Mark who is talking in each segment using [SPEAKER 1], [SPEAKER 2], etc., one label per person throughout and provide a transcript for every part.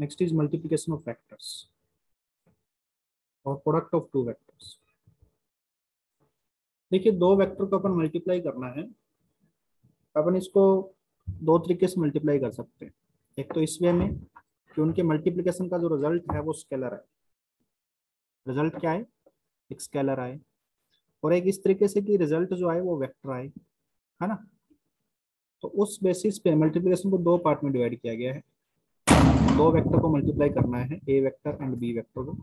[SPEAKER 1] Next is multiplication of vectors और product of two vectors. देखिए दो वेक्टर को अपन मल्टीप्लाई करना है, अपन इसको दो तरीके से मल्टीप्लाई कर सकते हैं। एक तो इस वे में कि उनके मल्टीप्लिकेशन का जो रिजल्ट है वो स्केलर है, रिजल्ट क्या है, एक स्केलर आए, और एक इस तरीके से कि रिजल्ट जो आए वो वेक्टर आए, है ना। तो उस बेसिस पे मल्टीप्लिकेशन को दो पार्ट में डिवाइड किया गया है। दो वेक्टर को मल्टीप्लाई करना है, ए वेक्टर एंड बी वेक्टर को,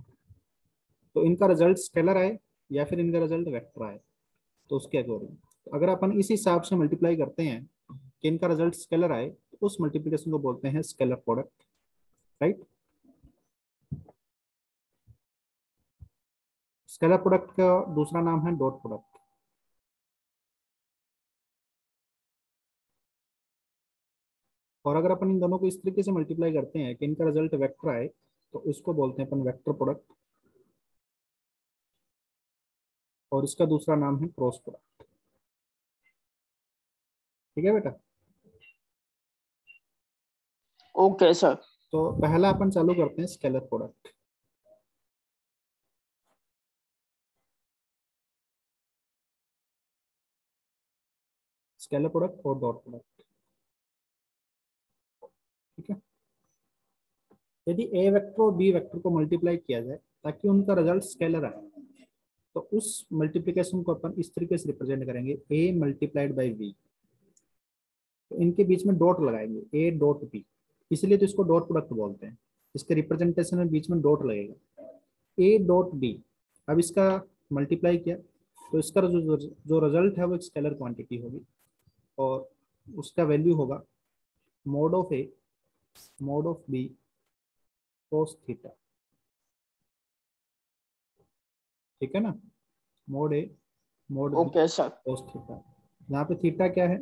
[SPEAKER 1] तो इनका रिजल्ट स्केलर आए या फिर इनका रिजल्ट वेक्टर आए, तो उसके अकॉर्डिंग तो अगर अपन इस हिसाब से मल्टीप्लाई करते हैं कि इनका रिजल्ट स्केलर आए, तो उस मल्टीप्लिकेशन को बोलते हैं scalar product, right. Scalar product का दूसरा नाम है डॉट प्रोडक्ट। और अगर अपन इन दोनों को इस तरीके से मल्टीप्लाई करते हैं कि इनका रिजल्ट वेक्टर आए, तो इसको बोलते हैं अपन वेक्टर प्रोडक्ट, और इसका दूसरा नाम है क्रॉस प्रोडक्ट। ठीक है बेटा।
[SPEAKER 2] Okay sir.
[SPEAKER 1] तो पहला अपन चालू करते हैं स्केलर प्रोडक्ट। स्केलर प्रोडक्ट और डॉट प्रोडक्ट, ठीक है। यदि ए वेक्टर और बी वेक्टर को मल्टीप्लाई किया जाए ताकि उनका रिजल्ट स्केलर आए, तो उस मल्टीप्लिकेशन को अपन इस तरीके से रिप्रेजेंट करेंगे, ए मल्टीप्लाइड बाई बी। तो इनके बीच में डॉट लगाएंगे, ए डॉट बी, इसलिए तो इसको डॉट प्रोडक्ट बोलते हैं। इसके रिप्रेजेंटेशन में बीच में डॉट लगेगा, ए डॉट बी। अब इसका मल्टीप्लाई किया तो इसका जो रिजल्ट है वो एक स्केलर क्वांटिटी होगी, और उसका वैल्यू होगा mod of A mod of B cos theta, ठीक है ना। मोड ए mod B
[SPEAKER 2] okay sir.
[SPEAKER 1] Cos theta. यहाँ पे थीटा क्या है,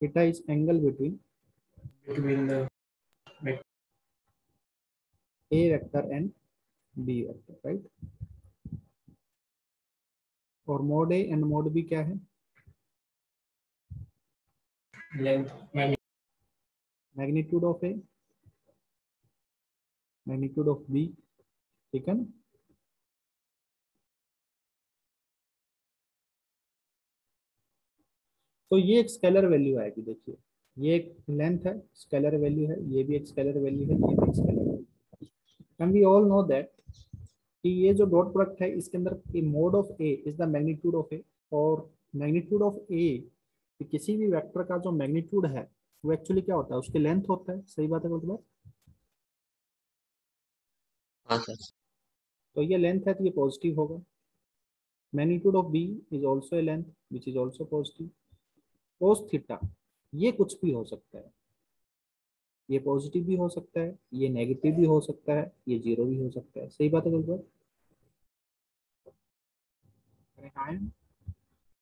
[SPEAKER 1] theta is angle between
[SPEAKER 3] the
[SPEAKER 1] A vector and B vector, right. और mod A and mod B क्या है,
[SPEAKER 3] length
[SPEAKER 1] magnitude of A magnitude of B, ठीक है ना। तो ये एक स्केलर वैल्यू आएगी। देखिए ये एक लेंथ है, स्केलर वैल्यू है, ये भी एक स्केलर वैल्यू है, ये भी एक scalar value. And we all know that कि ये जो डॉट प्रोडक्ट है इसके अंदर mod of A is the magnitude of A, और मैग्नीट्यूड ऑफ ए किसी भी वेक्टर का जो मैग्नीट्यूड है वो एक्चुअली क्या होता है, उसकी लेंथ होता है। सही बात है मतलब।
[SPEAKER 4] हाँ सर।
[SPEAKER 1] तो ये लेंथ है तो ये पॉजिटिव होगा। Magnitude of b is also a length which is also positive. Cos theta ये कुछ भी हो सकता है, ये पॉजिटिव भी हो सकता है, ये नेगेटिव भी हो सकता है, ये जीरो भी हो सकता है। सही बात है बिल्कुल।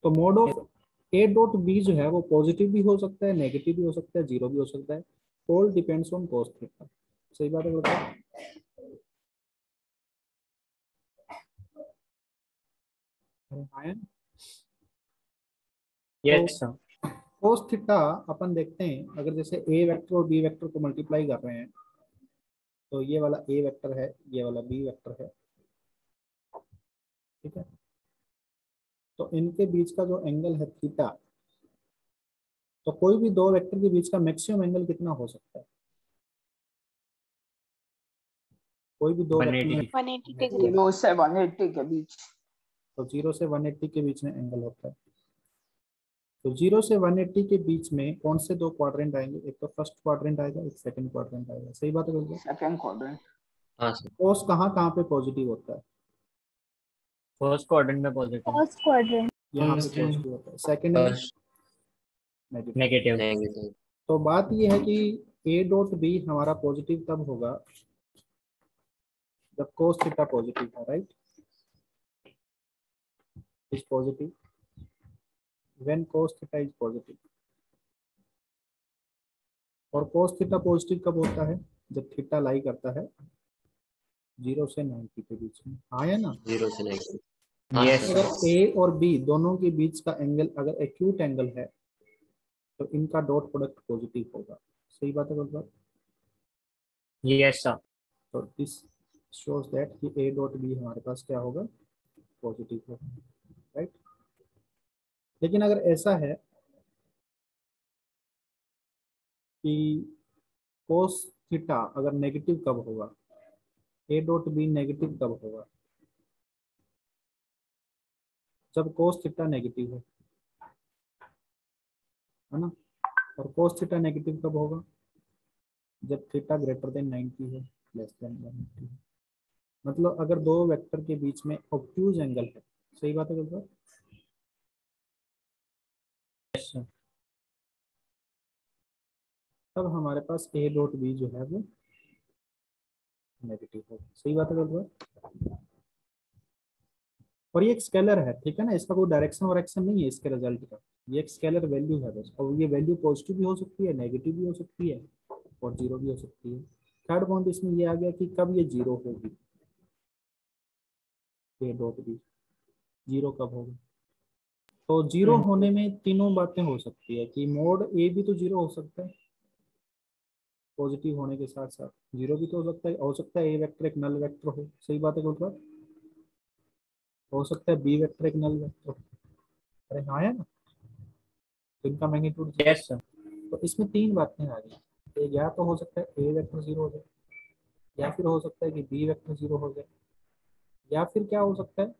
[SPEAKER 1] तो mod of a dot b जो है वो पॉजिटिव भी हो सकता है, नेगेटिव भी हो सकता है, जीरो भी हो सकता है। All depends on cos theta. सही बात है बिल्कुल।
[SPEAKER 3] yes sir
[SPEAKER 1] कोस थीटा अपन देखते हैं, अगर जैसे ए वेक्टर और बी वेक्टर को मल्टीप्लाई कर रहे हैं, तो ये वाला ए वेक्टर है, ये वाला बी वेक्टर है, ठीक है। तो इनके बीच का जो एंगल है थीटा, तो कोई भी दो वेक्टर के बीच का मैक्सिमम एंगल कितना हो सकता है, कोई भी दो
[SPEAKER 2] 180 डिग्री। 0 से 180 के बीच।
[SPEAKER 1] तो 0 से 180 के बीच में एंगल होता है। तो 0 से 180 के बीच में कौन से दो क्वाड्रेंट आएंगे, एक तो फर्स्ट क्वाड्रेंट आएगा, एक सेकंड क्वाड्रेंट आएगा। सही बात है बिल्कुल।
[SPEAKER 2] Second quadrant.
[SPEAKER 4] हाँ सर।
[SPEAKER 1] कोस कहाँ कहाँ पे पॉजिटिव होता है,
[SPEAKER 3] फर्स्ट क्वाड्रेंट में पॉजिटिव,
[SPEAKER 5] फर्स्ट क्वाड्रेंट
[SPEAKER 1] यहाँ पे पॉजिटिव होता है, सेकंड में नेगेटिव।
[SPEAKER 3] नेगेटिव।
[SPEAKER 4] नेगेटिव।
[SPEAKER 1] तो बात ये है कि ए डॉट बी हमारा पॉजिटिव तब होगा जब कोस थीटा पॉजिटिव है, right. Is positive when cos theta is positive. और कोस थीटा पॉजिटिव कब होता है, जब थीटा लाई करता है 0 से 90 के बीच में। हाँ या ना।
[SPEAKER 4] 0 से नेगेटिव।
[SPEAKER 3] Yes.
[SPEAKER 1] अगर ए और बी दोनों के बीच का एंगल अगर एक्यूट एंगल है, तो इनका डॉट प्रोडक्ट पॉजिटिव होगा। सही बात है बिल्कुल।
[SPEAKER 3] Yes, sir.
[SPEAKER 1] तो दिस शोज दैट कि ए डॉट बी हमारे पास क्या होगा, पॉजिटिव होगा, राइट। लेकिन अगर ऐसा है कि कोस थीटा अगर नेगेटिव कब होगा, ए डॉट बी नेगेटिव कब होगा, जब कोस थीटा नेगेटिव है ना। और कोस थीटा नेगेटिव कब होगा, जब थीटा ग्रेटर देन 90 है, लेस देन 180 है। मतलब अगर दो वेक्टर के बीच में ऑब्ट्यूज एंगल है, सही बात है बिल्कुल।
[SPEAKER 3] Yes, sir.
[SPEAKER 1] तब हमारे पास ए डॉट बी जो है वो नेगेटिव होगा, सही बात है बिल्कुल। और ये एक स्केलर है, ठीक है ना, इसका कोई डायरेक्शन वायरेक्शन नहीं है इसके रिजल्ट का, ये एक स्केलर वैल्यू है बस। और ये वैल्यू पॉजिटिव भी हो सकती है, नेगेटिव भी हो सकती है, और जीरो भी हो सकती है। थर्ड पॉइंट इसमें ये आ गया कि कब ये जीरो होगी, ए डॉट बी जीरो कब होगी। तो जीरो होने में तीनों बातें हो सकती है कि मोड ए भी तो जीरो हो सकता है, पॉजिटिव होने के साथ साथ जीरो भी तो हो सकता है ए वेक्टर एक नल वेक्टर हो, सही बात है गुरुद्वार। हो सकता है बी वेक्टर एक नल वेक्टर हो, अरे हाँ है ना, तो इनका मैग्नीट्यूड जीरो।
[SPEAKER 3] Yes, sir.
[SPEAKER 1] तो इसमें तीन बातें आ गई, एक या तो हो सकता है ए वेक्टर जीरो हो जाए, या फिर हो सकता है कि बी वेक्टर जीरो हो जाए, या फिर क्या हो सकता है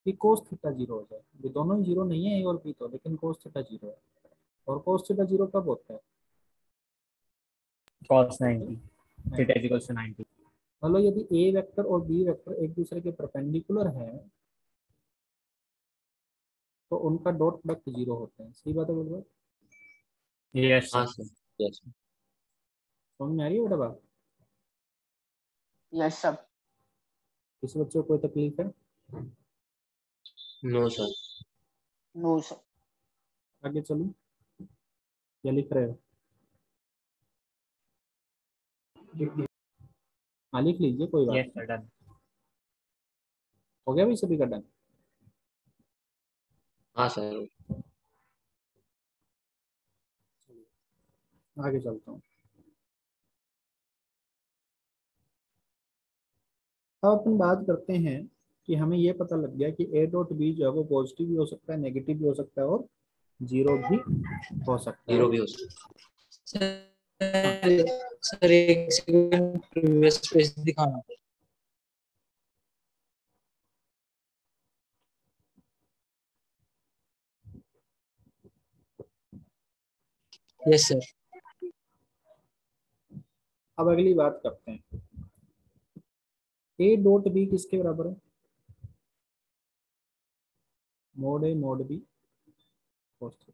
[SPEAKER 1] कि कोस थीटा जीरो हो जाए। ये दोनों ही जीरो नहीं है ए और बी तो, लेकिन कोस थीटा जीरो है। और कोस थीटा जीरो कब होता है,
[SPEAKER 3] Cos 90. Theta is equals to 90.
[SPEAKER 1] मतलब यदि ए वेक्टर और बी वेक्टर एक दूसरे के परपेंडिकुलर हैं तो उनका डॉट प्रोडक्ट जीरो होता है, सही बात है बोल।
[SPEAKER 3] Yes,
[SPEAKER 4] हाँ
[SPEAKER 3] sir.
[SPEAKER 4] सर। यस।
[SPEAKER 1] समझ में आ रही है बेटा बात,
[SPEAKER 2] यस सर।
[SPEAKER 1] किसी बच्चे को कोई तकलीफ है।
[SPEAKER 4] No sir.
[SPEAKER 2] No sir.
[SPEAKER 1] आगे चलूं या लिख रहे हो, हाँ लिख लीजिए कोई बात
[SPEAKER 3] Yes,
[SPEAKER 1] नहीं।
[SPEAKER 3] sir. Done.
[SPEAKER 1] हो गया भाई सभी का डन।
[SPEAKER 4] हाँ सर।
[SPEAKER 1] आगे चलता हूँ। अब अपन बात करते हैं कि हमें ये पता लग गया कि ए डॉट बी जो है वो पॉजिटिव भी हो सकता है, नेगेटिव भी हो सकता है, और जीरो भी हो सकता है।
[SPEAKER 4] जीरो भी हो सकता
[SPEAKER 1] हाँ
[SPEAKER 5] सर सर एक सेकंड प्रीवियस पेज दिखाना। Yes sir.
[SPEAKER 1] अब अगली बात करते हैं, ए डॉट बी किसके बराबर है, mod A mod B cos theta.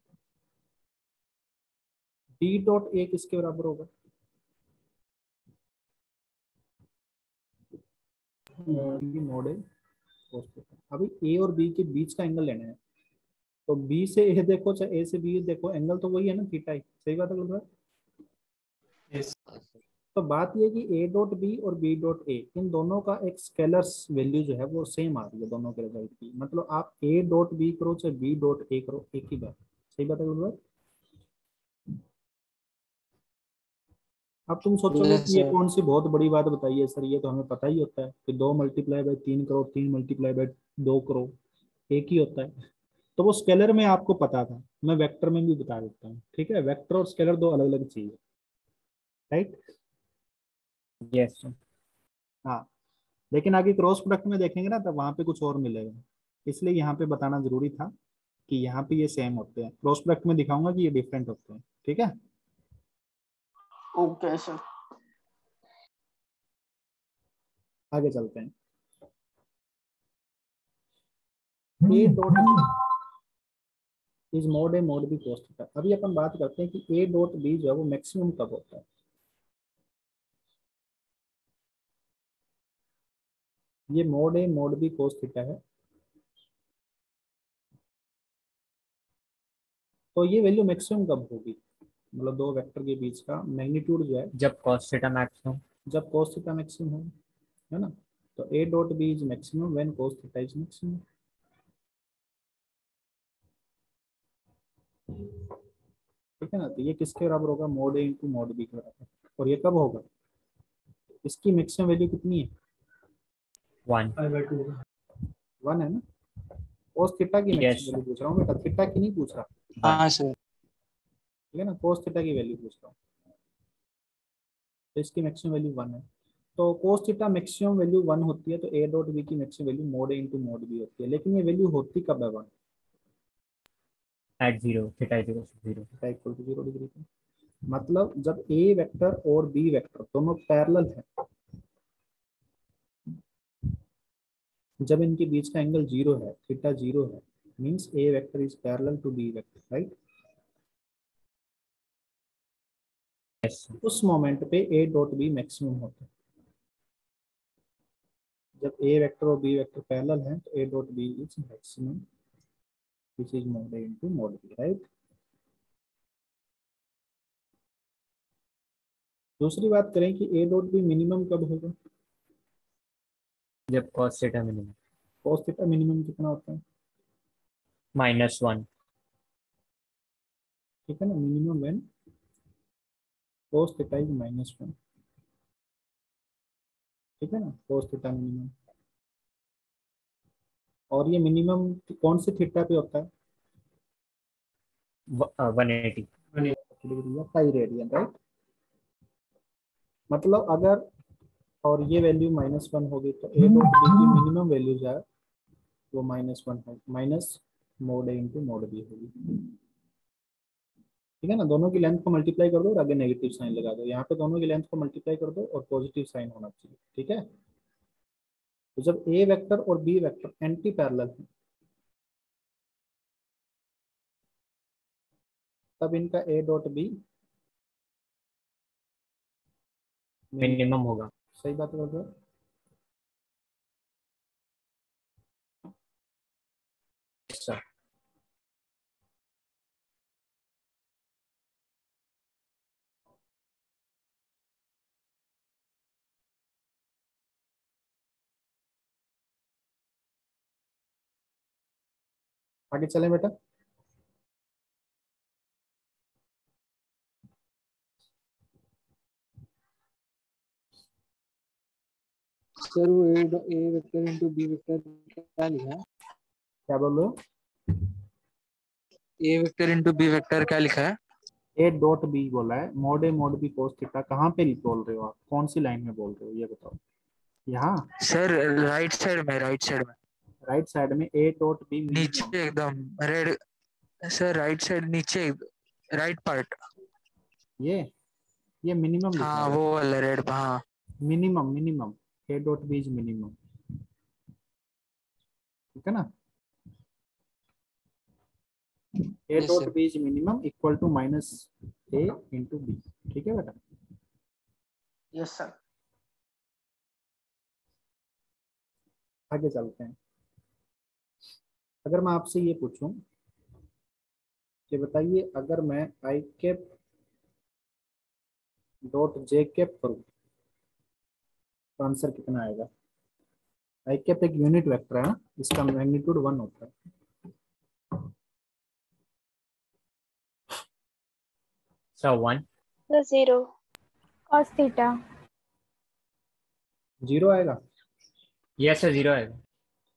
[SPEAKER 1] D dot a किसके बराबर होगा, b mod a cos theta. अभी ए और बी के बीच का एंगल लेना है, तो बी से ए देखो चाहे ए से बी देखो, एंगल तो वही है ना, थीटा ही, सही बात है बोल रहा है।
[SPEAKER 4] है। हाँ सर।
[SPEAKER 1] तो बात ये कि ए डॉट बी और बी डॉट ए इन दोनों का एक स्केलर्स वैल्यू जो है वो सेम आ रही है दोनों के रिजल्ट की, मतलब आप ए डॉट बी करो चाहे बी डॉट ए करो, एक ही बात, सही बात है गुरुवर। अब तुम सोचोगे
[SPEAKER 5] यस
[SPEAKER 1] कि ये
[SPEAKER 5] सर।
[SPEAKER 1] कौन सी बहुत बड़ी बात बताई है सर, ये तो हमें पता ही होता है कि 2 × 3 करो, 3 × 2 करो एक ही होता है। तो वो स्केलर में आपको पता था, मैं वेक्टर में भी बता देता हूँ, ठीक है, वेक्टर और स्केलर दो अलग अलग चीज है, राइट।
[SPEAKER 3] Yes, sir.
[SPEAKER 1] हाँ, लेकिन आगे क्रॉस प्रोडक्ट में देखेंगे ना तब वहां पे कुछ और मिलेगा, इसलिए यहाँ पे बताना जरूरी था कि यहाँ पे ये सेम होते हैं, क्रॉस प्रोडक्ट में दिखाऊंगा कि ये डिफरेंट होते हैं, ठीक है।
[SPEAKER 2] Okay sir.
[SPEAKER 1] आगे चलते हैं, a dot is mod A mod B cos theta. अभी अपन बात करते हैं कि ए डॉट बी जो है वो मैक्सिमम कब होता है। ये मोड ए मोड बी cos थीटा है, तो ये वैल्यू मैक्सिमम कब होगी, मतलब दो वेक्टर के बीच का मैग्नीट्यूड जो है
[SPEAKER 3] जब cos theta maximum.
[SPEAKER 1] जब cos थीटा मैक्सिमम हो, है ना। तो a dot B is maximum when cos theta is maximum, ठीक है ना। तो ये किसके बराबर होगा, मोड ए इंटू मोड बी के बराबर। और ये कब होगा, इसकी मैक्सिमम वैल्यू कितनी है,
[SPEAKER 3] 1.
[SPEAKER 1] 1 है ना। कोस थीटा की
[SPEAKER 3] Yes.
[SPEAKER 1] मैक्सिमम वैल्यू पूछ रहा हूँ बेटा, थीटा की नहीं पूछ रहा,
[SPEAKER 3] 1.
[SPEAKER 5] हाँ सर।
[SPEAKER 1] ठीक है ना, कोस थीटा की वैल्यू पूछ रहा हूँ। तो इसकी मैक्सिमम वैल्यू 1 है, तो कोस थीटा मैक्सिमम वैल्यू 1 होती है, तो ए डॉट बी की मैक्सिमम वैल्यू मोड ए इंटू मोड बी होती है, लेकिन ये वैल्यू होती कब है 1,
[SPEAKER 3] At 0. Theta is equal to 0.
[SPEAKER 1] Theta equal to 0 degree पे, मतलब जब ए वेक्टर और बी वेक्टर दोनों पैरेलल है, जब इनके बीच का एंगल 0 है, थीटा 0 है, means a vector is parallel to b vector, right.
[SPEAKER 3] Yes. sir.
[SPEAKER 1] उस मोमेंट पे ए डॉट बी मैक्सिमम होता है, जब ए वेक्टर और बी वेक्टर पैरेलल हैं तो a dot B is maximum which is mod a into mod b, right. दूसरी बात करें कि ए डॉट बी मिनिमम कब होगा,
[SPEAKER 3] जब cos theta minimum.
[SPEAKER 1] cos theta minimum कितना होता है,
[SPEAKER 3] -1.
[SPEAKER 1] ठीक है ना, minimum when cos theta is -1, ठीक है ना, cos थीटा मिनिमम। और ये मिनिमम कौन से थीटा पे होता है,
[SPEAKER 3] 180.
[SPEAKER 1] डिग्री या पाई रेडियन, राइट। मतलब अगर, और ये वैल्यू -1 होगी तो ए डॉट बी की मिनिमम वैल्यू जो है वो -1 हो, माइनस मोड ए इंटू मोड बी होगी, ठीक है ना। दोनों की लेंथ को मल्टीप्लाई कर दो और आगे नेगेटिव साइन लगा दो, यहाँ पे दोनों की लेंथ को मल्टीप्लाई कर दो और पॉजिटिव साइन होना चाहिए, ठीक है। तो जब ए वेक्टर और बी वेक्टर एंटी पैरेलल है, तब इनका ए डॉट बी
[SPEAKER 3] मिनिमम होगा.
[SPEAKER 1] सही बात कर रहे हो।
[SPEAKER 3] Yes, sir.
[SPEAKER 1] आगे चलें बेटा।
[SPEAKER 5] सर वो ए वेक्टर इंटू बी वेक्टर क्या लिखा है?
[SPEAKER 1] क्या बोल रहे हो,
[SPEAKER 5] ए वेक्टर इंटू बी वेक्टर क्या लिखा है?
[SPEAKER 1] ए डॉट बी बोला है, मोड ए मोड बी कोस थीटा, कहाँ पे बोल रहे हो आप, कौन सी लाइन में बोल रहे हो ये बताओ। यहाँ
[SPEAKER 5] सर राइट साइड में
[SPEAKER 1] राइट साइड में ए डॉट बी मिनिमम,
[SPEAKER 5] नीचे एकदम रेड। सर राइट साइड नीचे राइट पार्ट।
[SPEAKER 1] ये मिनिमम लिखा
[SPEAKER 5] हाँ
[SPEAKER 1] है,
[SPEAKER 5] वो वाला रेड। हाँ
[SPEAKER 1] minimum minimum, A dot B is minimum, ठीक है ना। A
[SPEAKER 5] yes
[SPEAKER 1] dot
[SPEAKER 5] sir.
[SPEAKER 1] B is minimum equal to minus A into B, ठीक है बेटा।
[SPEAKER 2] Yes sir.
[SPEAKER 1] आगे चलते हैं। अगर मैं आपसे ये पूछूं कि बताइए, अगर मैं I cap dot J cap करूं तो आंसर कितना आएगा। आई कैप एक यूनिट वेक्टर है ना, इसका मैग्नीट्यूड 1 होता है।
[SPEAKER 3] So 1.
[SPEAKER 6] The 0. Cos theta.
[SPEAKER 1] 0 आएगा
[SPEAKER 3] Yes, sir. 0 आएगा.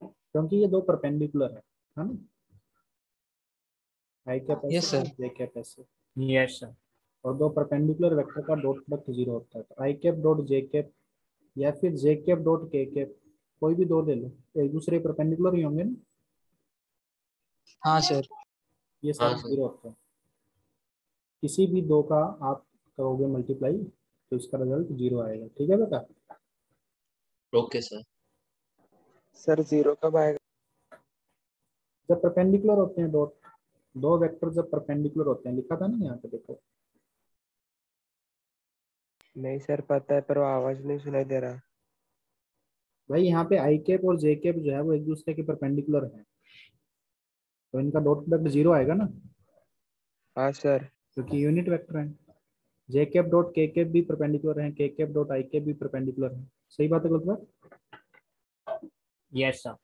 [SPEAKER 1] क्योंकि ये दो परपेंडिकुलर है ना, आई कैप
[SPEAKER 5] Yes,
[SPEAKER 1] ऐसे
[SPEAKER 5] sir.
[SPEAKER 1] जे कैप ऐसे,
[SPEAKER 3] Yes, sir.
[SPEAKER 1] और दो परपेंडिकुलर वेक्टर का डॉट प्रोडक्ट 0 होता है। तो आई कैप डॉट जे कैप या फिर जे कैप डॉट के कैप, कोई भी दो ले लो, एक दूसरे परपेंडिकुलर ही होंगे ना,
[SPEAKER 5] हाँ सर।
[SPEAKER 1] ये
[SPEAKER 4] हाँ
[SPEAKER 1] सारे
[SPEAKER 4] सर।
[SPEAKER 1] 0 होते हैं। किसी भी दो का आप करोगे मल्टीप्लाई तो इसका रिजल्ट 0 आएगा, ठीक है बेटा।
[SPEAKER 4] Okay sir.
[SPEAKER 5] सर 0 कब आएगा?
[SPEAKER 1] जब परपेंडिकुलर होते हैं डॉट, दो वेक्टर जब परपेंडिकुलर होते हैं, लिखा था ना यहाँ पे देखो।
[SPEAKER 5] नहीं सर पता है, पर वो आवाज नहीं सुनाई दे रहा।
[SPEAKER 1] भाई यहाँ पे आई कैप और जे कैप जो है वो एक दूसरे के परपेंडिकुलर है, तो इनका डॉट प्रोडक्ट 0 आएगा ना,
[SPEAKER 5] हाँ सर।
[SPEAKER 1] क्योंकि यूनिट वेक्टर है। जे कैप डॉट के कैप भी परपेंडिकुलर है, के कैप डॉट आई कैप भी परपेंडिकुलर है। सही बात है गलत बात।
[SPEAKER 3] Yes, sir.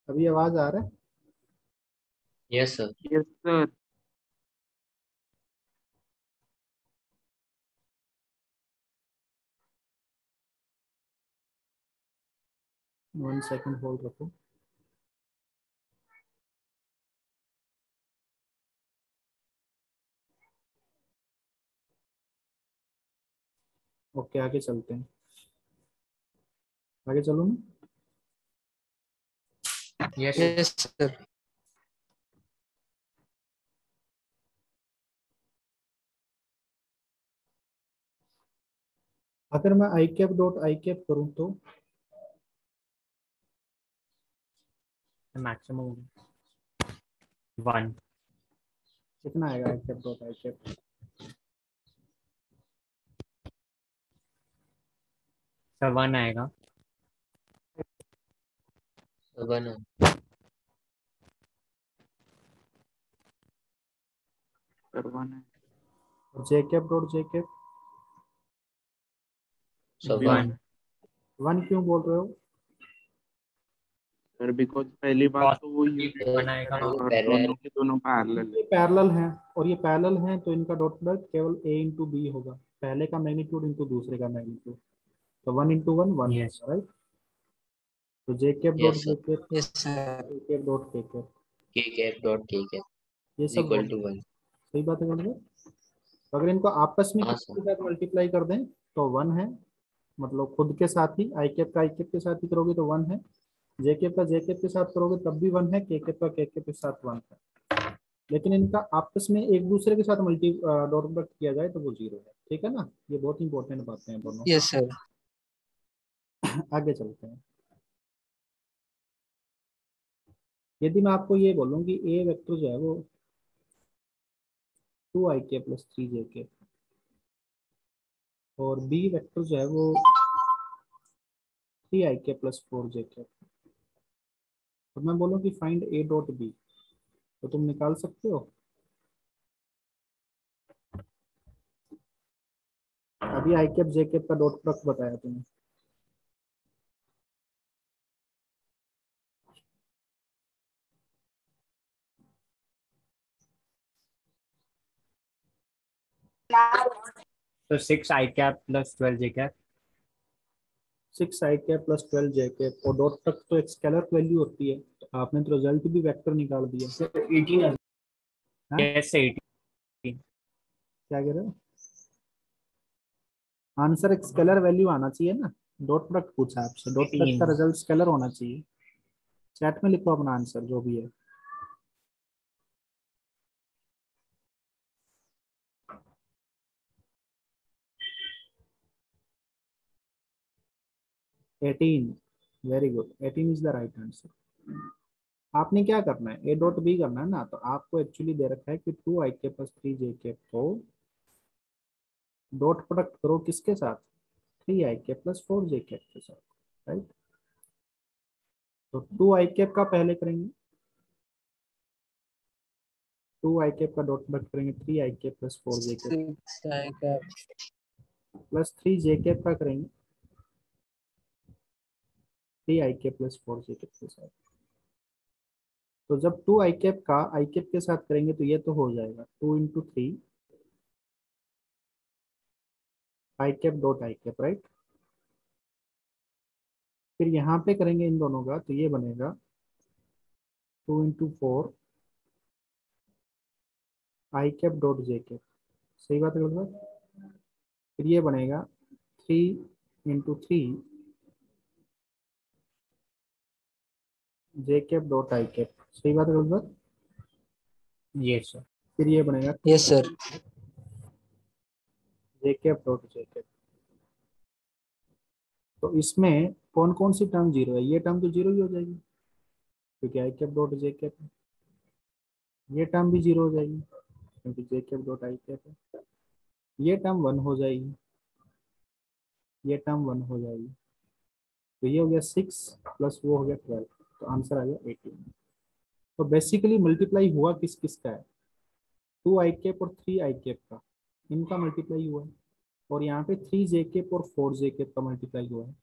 [SPEAKER 1] अभी आवाज आ रहा है?
[SPEAKER 4] Yes sir.
[SPEAKER 2] Yes sir.
[SPEAKER 1] 1 second hold रखो। ओके, आगे चलते हैं। आगे चलो ना।
[SPEAKER 3] Yes
[SPEAKER 5] yes sir.
[SPEAKER 1] अगर मैं I cap dot I cap करूँ तो
[SPEAKER 3] मैक्सिमम 1।
[SPEAKER 1] कितना आएगा I cap dot I cap?
[SPEAKER 3] 1 आएगा।
[SPEAKER 4] 1
[SPEAKER 2] करवाना है
[SPEAKER 1] और J cap dot J cap?
[SPEAKER 4] Sir
[SPEAKER 3] 1
[SPEAKER 1] 1 क्यों बोल रहे हो?
[SPEAKER 2] सर, बिकॉज पहली बात तो वो यूनिट
[SPEAKER 3] 1 आएगा।
[SPEAKER 2] और
[SPEAKER 4] पैरेलल
[SPEAKER 2] दोनों के दोनों पैरेलल
[SPEAKER 1] ये
[SPEAKER 2] है।
[SPEAKER 1] पैरेलल हैं और ये पैरेलल हैं, तो इनका डॉट प्रोडक्ट केवल a इंटू बी होगा। पहले का मैग्नीट्यूड इंटू दूसरे का मैग्नीट्यूड, तो 1 इंटू 1 1
[SPEAKER 3] यस
[SPEAKER 1] होगा, राइट? तो जे कैप डॉट
[SPEAKER 4] यस
[SPEAKER 1] जे
[SPEAKER 4] सर।
[SPEAKER 1] Cap,
[SPEAKER 5] yes sir.
[SPEAKER 1] के कैप डॉट के कैप,
[SPEAKER 4] के कैप डॉट के कैप
[SPEAKER 1] ये
[SPEAKER 4] इज
[SPEAKER 1] सब
[SPEAKER 4] इक्वल
[SPEAKER 1] बोल
[SPEAKER 4] टू
[SPEAKER 1] रहे हैं।
[SPEAKER 4] 1।
[SPEAKER 1] सही बात है बोल रहे हैं? तो अगर इनको आपस में
[SPEAKER 4] हाँ
[SPEAKER 1] किसी
[SPEAKER 4] सर।
[SPEAKER 1] के साथ मल्टीप्लाई कर दें तो 1 है, मतलब खुद के साथ ही आई कैप का आई कैप के साथ ही करोगे तो 1 है, जे कैप का जे कैप के साथ करोगे तब भी 1 है, के कैप का के कैप के साथ 1 है। लेकिन इनका आपस में एक दूसरे के साथ मल्टी डॉट प्रोडक्ट किया जाए तो वो 0 है। ठीक है ना? ये बहुत इंपॉर्टेंट बातें हैं दोनों।
[SPEAKER 5] Yes sir.
[SPEAKER 1] आगे चलते हैं। यदि मैं आपको ये बोलूं कि ए वेक्टर जो है वो 2ik प्लस 3jk और बी वेक्टर जो है वो 3ik प्लस 4jk, और मैं बोलूं कि फाइंड ए डॉट बी, तो तुम निकाल सकते हो? अभी आई कैप जे कैप का डॉट प्रोडक्ट बताया तुम्हें।
[SPEAKER 3] तो 6 आई कैप प्लस 12 जे कैप।
[SPEAKER 1] 6ik प्लस 12jk, और डॉट प्रोडक्ट तो एक स्केलर वैल्यू होती है, तो आपने तो रिजल्ट भी वेक्टर निकाल दिया।
[SPEAKER 3] 18।
[SPEAKER 1] हाँ?
[SPEAKER 3] यस 18।
[SPEAKER 1] क्या कह रहे हो? आंसर एक स्केलर वैल्यू आना चाहिए ना। डॉट प्रोडक्ट पूछा आपसे, डॉट प्रोडक्ट का
[SPEAKER 3] 18।
[SPEAKER 1] रिजल्ट स्केलर होना चाहिए। चैट में लिखो अपना आंसर जो भी है। Eighteen, very good, 18 is the right answer. आपने क्या करना है, ए डॉट बी करना है ना, तो आपको एक्चुअली दे रखा है कि 2ik plus 3jk co dot product करो किसके साथ? 3ik प्लस 4jk के साथ, राइट? तो 2ik का पहले करेंगे, 2ik का डॉट प्रोडक्ट करेंगे 3ik प्लस 4jk
[SPEAKER 5] 6 आई कैप
[SPEAKER 1] प्लस 3jk का करेंगे 3ik प्लस 4jk के साथ। तो जब 2ik का ik के साथ करेंगे तो ये तो हो जाएगा 2 into 3 ik dot ik, right? फिर यहाँ पे करेंगे इन दोनों का तो ये बनेगा 2 इंटू 4 आई कैप डॉट जे कैप। सही बात है गलत? फिर ये बनेगा 3 into 3 J cap dot I cap. सही बात है गलत?
[SPEAKER 3] Yes sir.
[SPEAKER 1] फिर ये बनेगा
[SPEAKER 5] yes sir.
[SPEAKER 1] J cap dot J cap. तो इसमें कौन कौन सी टर्म जीरो है? ये टर्म तो जीरो ही हो जाएगी क्योंकि आई कैप डॉट जे कैप है। ये टर्म भी जीरो हो जाएगी क्योंकि जे कैप डॉट आई कैप है। ये टर्म 1 हो जाएगी, ये टर्म 1 हो जाएगी। तो ये हो गया 6 प्लस वो हो गया 12, तो आंसर आ गया 18। तो बेसिकली मल्टीप्लाई हुआ किस किस का है? 2 आई कैप और 3 आई कैप का, इनका मल्टीप्लाई हुआ है। और यहाँ पे 3 जे कैप और 4 जे कैप का मल्टीप्लाई हुआ है।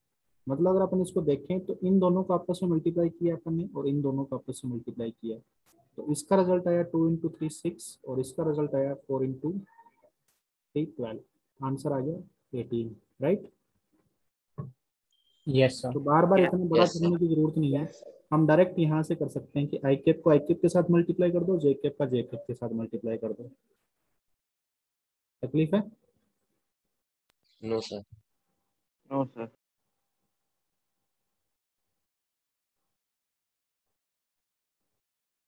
[SPEAKER 1] मतलब अगर अपन इसको देखें तो इन दोनों को आपस में मल्टीप्लाई किया अपन ने और इन दोनों को आपस में मल्टीप्लाई किया, तो इसका रिजल्ट आया 2 इंटू 3 6 और इसका रिजल्ट आया 4 इंटू 3 12। आंसर आ गया 18, राइट।
[SPEAKER 3] Yes sir.
[SPEAKER 1] तो बार बार इतना बड़ा
[SPEAKER 4] Yes, sir.
[SPEAKER 1] करने की जरूरत नहीं है, हम डायरेक्ट यहाँ से कर सकते हैं कि आई कैप को आई कैप के साथ मल्टीप्लाई कर दो, जे कैप का जे कैप के साथ मल्टीप्लाई कर दो। तकलीफ है?
[SPEAKER 4] No, sir.
[SPEAKER 2] No sir.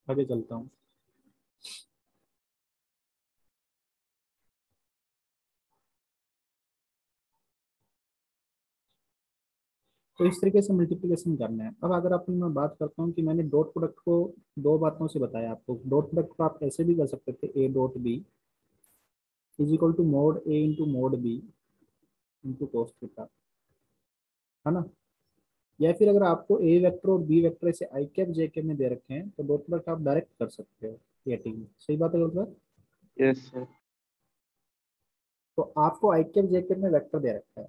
[SPEAKER 1] आगे चलता हूँ। तो इस तरीके से मल्टीप्लिकेशन करना है। अब अगर अपन मैं बात करता हूँ कि मैंने डॉट प्रोडक्ट को दो बातों से बताया आपको। डॉट प्रोडक्ट को आप ऐसे भी कर सकते थे, a dot B is equal to mod A into mod b into cos theta, है ना। या फिर अगर आपको ए वेक्टर और बी वेक्टर ऐसे आई कैप जे कैप में दे रखे हैं तो डॉट प्रोडक्ट आप डायरेक्ट कर सकते हो एटी में। सही बात है डॉट प्रोडक्ट।
[SPEAKER 2] Yes sir.
[SPEAKER 1] तो आपको आई कैप जे कैप में वेक्टर दे रखा है,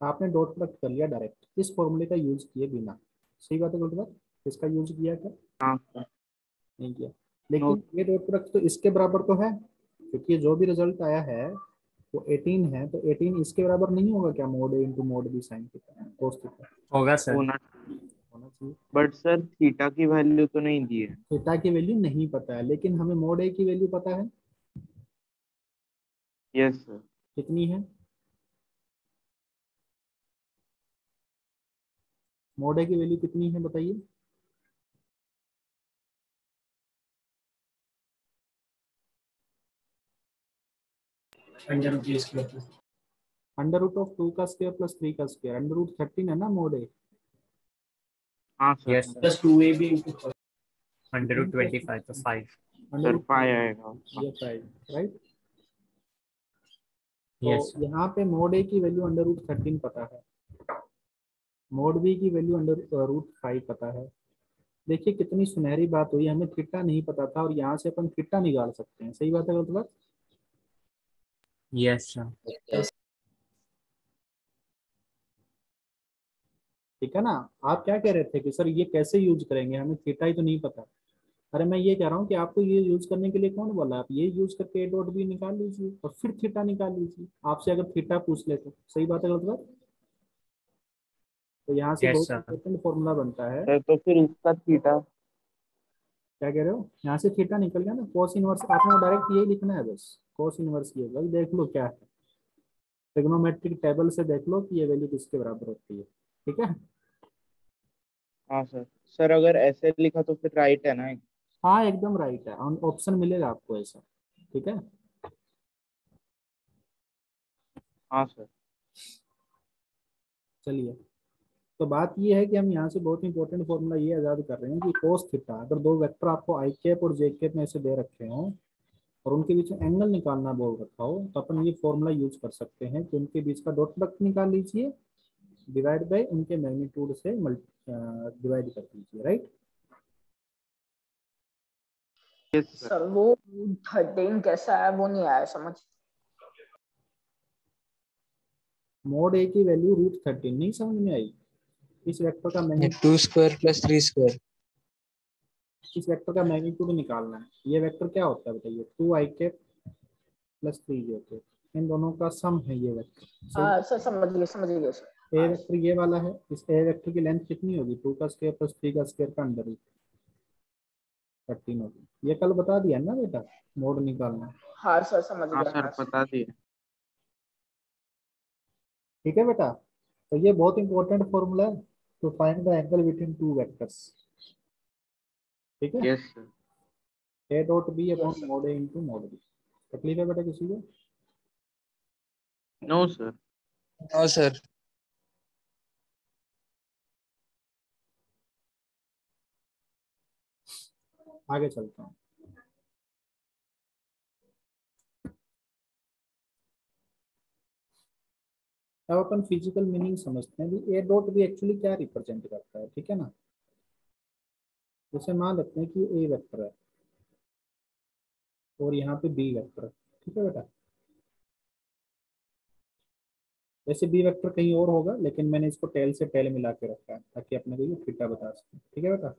[SPEAKER 1] आपने डॉट प्रोडक्ट कर लिया डायरेक्ट इस फॉर्मूले का यूज किए बिना। सही बात है डॉट प्रोडक्ट। इसका यूज किया क्या?
[SPEAKER 2] हाँ सर।
[SPEAKER 1] नहीं किया।
[SPEAKER 2] नो।
[SPEAKER 1] लेकिन ये डॉट प्रोडक्ट तो इसके बराबर तो है, क्योंकि जो भी रिजल्ट आया है वो 18 है, तो 18 इसके बराबर नहीं होगा क्या? मोड ए into mod B sine theta cos theta
[SPEAKER 3] होगा सर।
[SPEAKER 2] होना।
[SPEAKER 1] होना चाहिए।
[SPEAKER 2] बट सर थीटा की वैल्यू तो नहीं दी है।
[SPEAKER 1] थीटा की वैल्यू नहीं पता है, लेकिन हमें मोड ए की वैल्यू पता है।
[SPEAKER 2] Yes sir.
[SPEAKER 1] कितनी है? मोड ए की वैल्यू कितनी है बताइए। अंडर रूट ऑफ 2 का स्क्वायर प्लस 3 का स्क्वायर, अंडर रूट 13 है ना मोड ए।
[SPEAKER 2] हाँ सर।
[SPEAKER 3] Yes sir. अंडर रूट 25 तो 5।
[SPEAKER 1] अंडर
[SPEAKER 2] सर
[SPEAKER 1] रूट
[SPEAKER 2] पाई आएगा।
[SPEAKER 1] ये 5, राइट। तो
[SPEAKER 3] यस सर।
[SPEAKER 1] यहाँ पे मोड ए की वैल्यू अंडर रूट 13 पता है, मोड बी की वैल्यू अंडर रूट 5 पता है। देखिए कितनी सुनहरी बात हुई, हमें थीटा नहीं पता था और यहाँ से अपन थीटा निकाल सकते हैं। सही बात है गलत बात?
[SPEAKER 3] Yes sir.
[SPEAKER 4] Yes.
[SPEAKER 1] ठीक है ना। आप क्या कह रहे थे कि सर ये कैसे यूज करेंगे, हमें थीटा ही तो नहीं पता। अरे मैं ये कह रहा हूँ कि आपको ये यूज करने के लिए कौन बोला? आप ये यूज करके ए डॉट बी निकाल लीजिए और फिर थीटा निकाल लीजिए, आपसे अगर थीटा पूछ ले तो। सही बात है गलत बात? तो यहाँ से
[SPEAKER 3] यस
[SPEAKER 1] बहुत
[SPEAKER 3] सर।
[SPEAKER 1] इंपॉर्टेंट फॉर्मूला बनता है।
[SPEAKER 2] सर तो फिर इसका थीटा।
[SPEAKER 1] क्या कह रहे हो? यहाँ से थीटा निकल गया ना, कोस इनवर्स। आपने डायरेक्ट यही लिखना है बस, कोस इनवर्स ये भाई देख लो क्या है, ट्रिग्नोमेट्रिक टेबल से देख लो कि ये वैल्यू किसके बराबर होती है। ठीक है।
[SPEAKER 2] हाँ सर। सर अगर ऐसे लिखा तो फिर राइट है ना।
[SPEAKER 1] हाँ एकदम राइट है, ऑप्शन मिलेगा आपको ऐसा। ठीक है।
[SPEAKER 2] हाँ सर।
[SPEAKER 1] चलिए, तो बात ये है कि हम यहाँ से बहुत इंपॉर्टेंट फॉर्मूला ये आजाद कर रहे हैं कि कोस थीटा, अगर दो वेक्टर आपको आई कैप और जे कैप में ऐसे दे रखे हो और उनके बीच में एंगल निकालना बोल रखा हो, तो अपन ये फॉर्मूला यूज कर सकते हैं कि उनके बीच का डॉट प्रोडक्ट निकाल लीजिए, डिवाइड बाय उनके मैग्नीट्यूड से डिवाइड कर दीजिए, राइट।
[SPEAKER 2] Yes sir.
[SPEAKER 7] सर वो 13 कैसा है वो नहीं आया समझ।
[SPEAKER 1] मोड ए की वैल्यू रूट 13 नहीं समझ में आई। इस वेक्टर का मैग्नीट्यूड,
[SPEAKER 5] 2 स्क्वायर प्लस 3 स्क्वायर।
[SPEAKER 1] इस वेक्टर का मैग्नीट्यूड निकालना है। ये वेक्टर क्या होता है बताइए? 2 आई कैप प्लस 3 जे कैप, इन दोनों का सम है ये वेक्टर। सही।
[SPEAKER 7] हाँ सर समझ गए सर।
[SPEAKER 1] ए
[SPEAKER 7] हाँ
[SPEAKER 1] वेक्टर ये वाला है, इस ए वेक्टर की लेंथ कितनी होगी? 2 का स्क्वायर प्लस 3 का स्क्वायर का अंडर रूट 13 होगी। ये कल बता दिया ना बेटा, मोड निकालना।
[SPEAKER 7] हाँ सर समझ
[SPEAKER 2] हाँ
[SPEAKER 7] गया।
[SPEAKER 2] सर
[SPEAKER 7] हाँ सर।
[SPEAKER 2] बता दिए।
[SPEAKER 1] ठीक है बेटा। तो ये बहुत इंपॉर्टेंट फॉर्मूला है to find the angle between two vectors. ठीक है।
[SPEAKER 2] Yes sir.
[SPEAKER 1] A dot B upon
[SPEAKER 7] Yes, sir.
[SPEAKER 1] Mod A into mod b. तकलीफ है बेटा किसी को?
[SPEAKER 2] No sir.
[SPEAKER 5] हाँ सर।
[SPEAKER 1] आगे चलता हूँ। अब अपन फिजिकल मीनिंग समझते हैं भी ए डॉट बी एक्चुअली क्या रिप्रेजेंट करता है। ठीक है ना। जैसे मान लेते हैं कि ए वेक्टर है और यहाँ पे बी वेक्टर है। ठीक है बेटा। वैसे बी वेक्टर कहीं और होगा, लेकिन मैंने इसको टेल से टेल मिला के रखा है ताकि अपने को ये थीटा बता सके। ठीक है बेटा।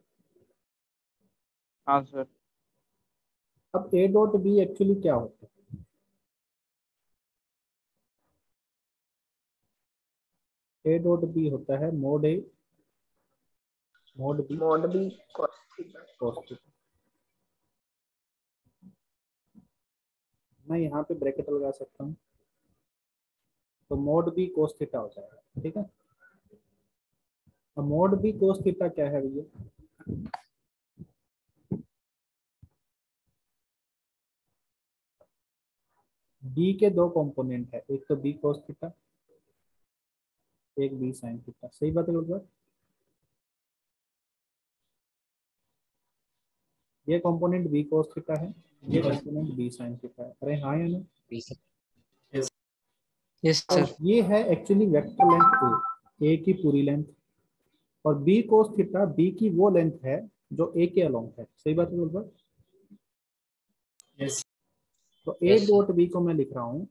[SPEAKER 2] हाँ सर।
[SPEAKER 1] अब ए डॉट बी एक्चुअली क्या होता है? ए डॉट बी होता है मोड ए mod B
[SPEAKER 7] mod B cos theta.
[SPEAKER 1] cos theta. मैं यहाँ पे ब्रैकेट लगा सकता हूँ, तो मोड बी cos थीटा हो जाएगा। ठीक है। अब मोड बी cos थीटा क्या है भैया? बी के दो कंपोनेंट है, एक तो बी cos थीटा, एक बी sin थीटा। सही बात है लोग? ये कंपोनेंट बी cos थीटा है, ये कंपोनेंट बी sin थीटा है। अरे हाँ या ना?
[SPEAKER 5] यस
[SPEAKER 1] और
[SPEAKER 5] सर।
[SPEAKER 1] ये है एक्चुअली वेक्टर लेंथ ए की पूरी लेंथ, और बी cos थीटा बी की वो लेंथ है जो ए के अलोंग है। सही बात है बोल?
[SPEAKER 3] यस।
[SPEAKER 1] तो ए डॉट बी को मैं लिख रहा हूँ,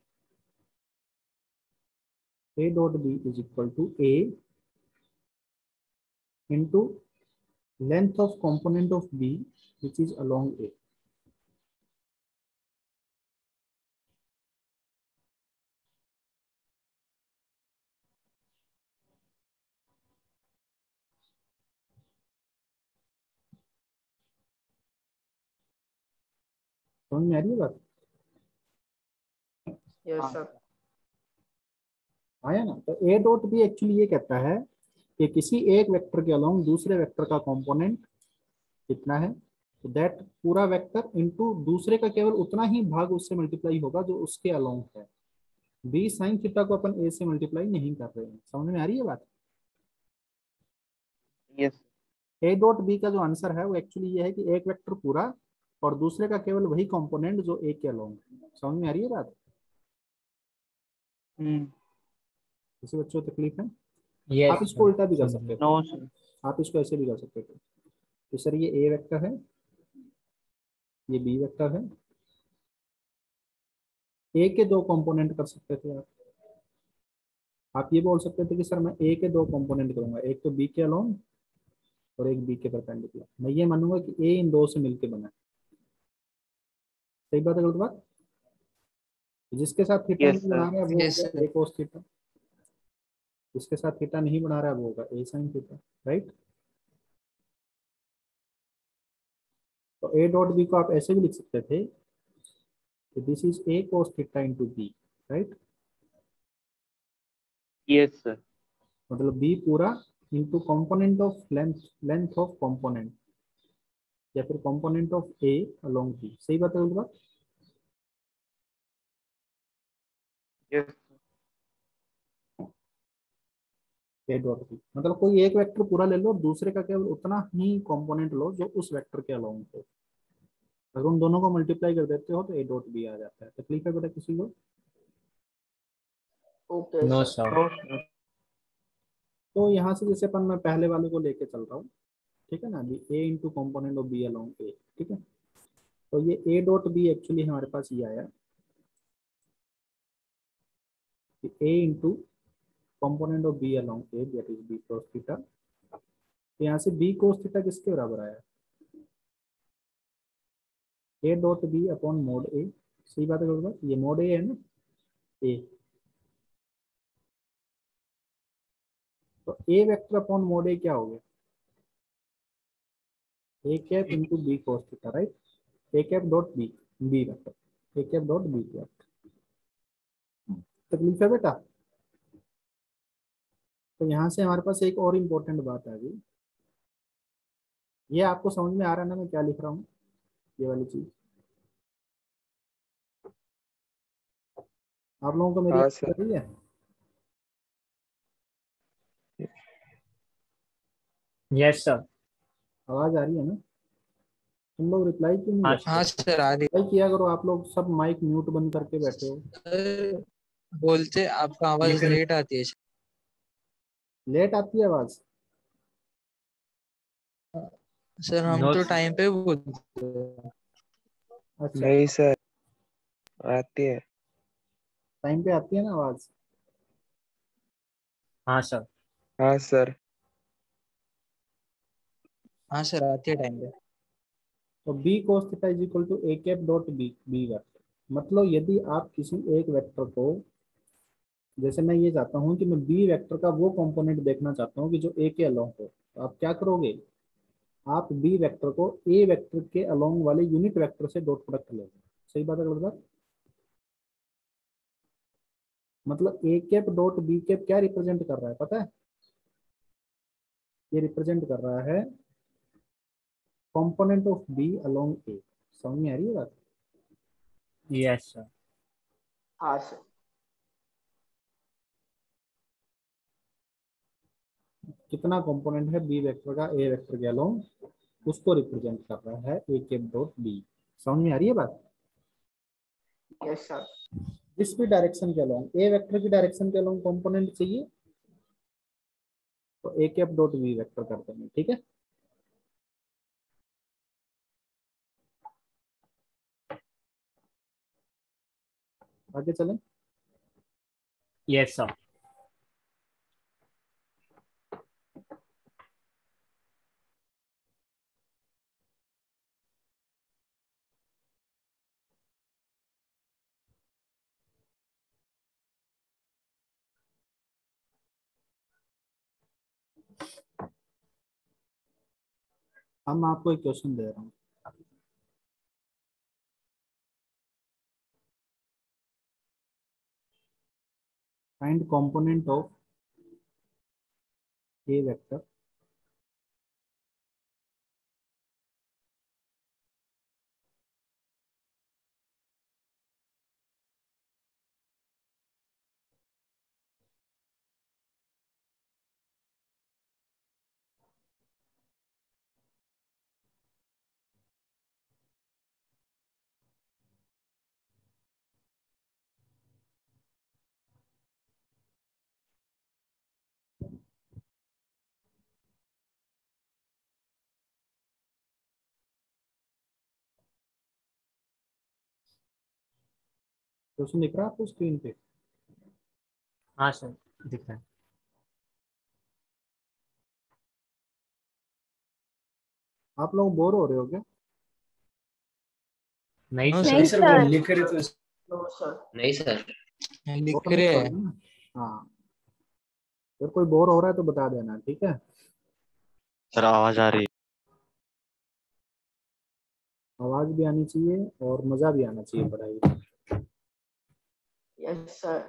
[SPEAKER 1] A dot B is equal to A into length of component of B which is along A. समझ में आ रही है बात?
[SPEAKER 7] Yes sir.
[SPEAKER 1] आया ना? तो ए डॉट बी एक्चुअली ये कहता है कि किसी एक वेक्टर के अलोंग दूसरे वेक्टर का कंपोनेंट कितना है, तो दैट पूरा वेक्टर इनटू दूसरे का केवल उतना ही भाग उससे मल्टीप्लाई होगा जो उसके अलोंग है। बी साइन थीटा को अपन ए से मल्टीप्लाई नहीं कर रहे हैं। समझ में आ रही है बात?
[SPEAKER 2] यस।
[SPEAKER 1] ए डॉट बी का जो आंसर है वो एक्चुअली ये है कि एक वेक्टर पूरा और दूसरे का केवल वही कंपोनेंट जो ए के अलोंग है। समझ में आ रही है बात? किसी बच्चों को तकलीफ है?
[SPEAKER 3] यस
[SPEAKER 1] आप इसको उल्टा भी कर सकते थे,
[SPEAKER 2] नो सर।
[SPEAKER 1] आप इसको ऐसे भी कर सकते थे कि सर ये ए वेक्टर है, ये बी वेक्टर है, ए के दो कंपोनेंट कर सकते थे आप ये बोल सकते थे कि सर मैं ए के दो कंपोनेंट करूंगा, एक तो बी के अलोंग और एक बी के परपेंडिकुलर। मैं ये मानूंगा कि ए इन दो से मिलके बना है। सही बात है गलत बात? जिसके साथ थीटा
[SPEAKER 2] यस
[SPEAKER 1] नहीं बना
[SPEAKER 2] सर।
[SPEAKER 1] रहा है वो
[SPEAKER 5] यस
[SPEAKER 1] होगा
[SPEAKER 5] सर।
[SPEAKER 1] ए कोस थीटा, जिसके साथ थीटा नहीं बना रहा है वो होगा ए साइन थीटा। राइट? तो ए डॉट बी को आप ऐसे भी लिख सकते थे कि this is a cos theta into b. Right?
[SPEAKER 2] Yes sir.
[SPEAKER 1] मतलब बी पूरा into component of length of component, या फिर component of a along b. सही बात है गलत बात?
[SPEAKER 2] यस।
[SPEAKER 1] ए डॉट बी मतलब कोई एक वेक्टर पूरा ले लो, दूसरे का केवल उतना ही कंपोनेंट लो जो उस वेक्टर के अलोंग हो। अगर उन दोनों को मल्टीप्लाई कर देते हो तो ए डॉट बी आ जाता है। तकलीफ है बेटा किसी को?
[SPEAKER 7] Okay
[SPEAKER 3] no
[SPEAKER 7] sir.
[SPEAKER 3] Sir.
[SPEAKER 2] No sir.
[SPEAKER 1] तो यहाँ से जैसे अपन मैं पहले वाले को लेके चल रहा हूँ, ठीक है ना, अभी A into component of B along A. ठीक है, तो ये ए डॉट बी एक्चुअली हमारे पास ये आया कि A into component of B along A that is B cos theta. तो यहाँ से बी cos थीटा किसके बराबर आया? A dot B upon mod A. सही बात है बराबर? ये मोड ए है ना, ए, तो A vector upon mod A क्या हो गया? A cap into B cos theta. Right? A cap dot B, B vector, A cap dot B cap. तकलीफ है बेटा? तो यहाँ से हमारे पास एक और इम्पोर्टेंट बात आ गई। ये आपको समझ में आ रहा है ना मैं क्या लिख रहा हूँ? ये वाली चीज आप लोगों को मेरी
[SPEAKER 8] हाँ
[SPEAKER 1] आवाज
[SPEAKER 8] सर।
[SPEAKER 1] आ रही है?
[SPEAKER 3] Yes sir.
[SPEAKER 1] आवाज आ रही है ना? तुम लोग रिप्लाई क्यों नहीं
[SPEAKER 3] हाँ
[SPEAKER 1] करते?
[SPEAKER 5] हाँ सर आ रही।
[SPEAKER 1] रिप्लाई किया करो। आप लोग सब माइक म्यूट बंद करके बैठे हो।
[SPEAKER 5] सर बोलते आपका आवाज लेट आती है।
[SPEAKER 1] लेट आती है आवाज?
[SPEAKER 5] सर हम
[SPEAKER 3] नो
[SPEAKER 5] तो
[SPEAKER 3] सर।
[SPEAKER 5] टाइम पे बोलते हैं।
[SPEAKER 1] अच्छा,
[SPEAKER 8] नहीं सर, आती है।
[SPEAKER 1] टाइम पे आती है ना आवाज?
[SPEAKER 3] हाँ सर।
[SPEAKER 2] हाँ सर।
[SPEAKER 5] हाँ सर, आती है टाइम पे।
[SPEAKER 1] तो b cos theta is equal to a cap dot B B vector. मतलब यदि आप किसी एक वेक्टर को, जैसे मैं ये चाहता हूँ कि मैं बी वेक्टर का वो कंपोनेंट देखना चाहता हूँ कि जो ए के अलोंग हो, तो आप क्या करोगे, आप बी वेक्टर को ए वेक्टर के अलोंग वाले यूनिट वेक्टर से डॉट प्रोडक्ट लोगे। सही बात है गलत बात? मतलब ए कैप डॉट बी कैप क्या रिप्रेजेंट कर रहा है पता है? ये रिप्रेजेंट कर रहा है component of B along A. समझ में आ रही है बात?
[SPEAKER 3] Yes sir.
[SPEAKER 7] हाँ सर।
[SPEAKER 1] कितना कंपोनेंट है बी वेक्टर का ए वेक्टर के अलोंग, उसको रिप्रेजेंट कर रहा है ए कैप डॉट बी। समझ में आ रही है बात?
[SPEAKER 7] Yes sir.
[SPEAKER 1] जिस भी डायरेक्शन के अलोंग, ए वेक्टर की डायरेक्शन के अलोंग कंपोनेंट चाहिए तो ए कैप डॉट बी वेक्टर कर देंगे। ठीक है, आगे चलें।
[SPEAKER 3] Yes sir.
[SPEAKER 1] अब मैं आपको एक क्वेश्चन दे रहा हूँ। Find component of A vector question दिख रहा है आपको स्क्रीन पे?
[SPEAKER 3] हाँ सर, दिख रहा है।
[SPEAKER 1] आप लोग बोर हो रहे हो क्या?
[SPEAKER 3] नहीं
[SPEAKER 5] नो
[SPEAKER 3] सर।
[SPEAKER 6] नहीं
[SPEAKER 5] सर,
[SPEAKER 6] सर।
[SPEAKER 4] लिख रहे तो
[SPEAKER 7] नो सर।
[SPEAKER 4] नहीं सर।
[SPEAKER 5] लिख
[SPEAKER 1] बोर मत
[SPEAKER 5] रहे
[SPEAKER 1] करो
[SPEAKER 5] हैं।
[SPEAKER 1] ना। हाँ, अगर कोई बोर हो रहा है तो बता देना, ठीक है?
[SPEAKER 4] सर आवाज आ रही
[SPEAKER 1] आवाज भी आनी चाहिए और मजा भी आना चाहिए पढ़ाई में।
[SPEAKER 7] Yes sir.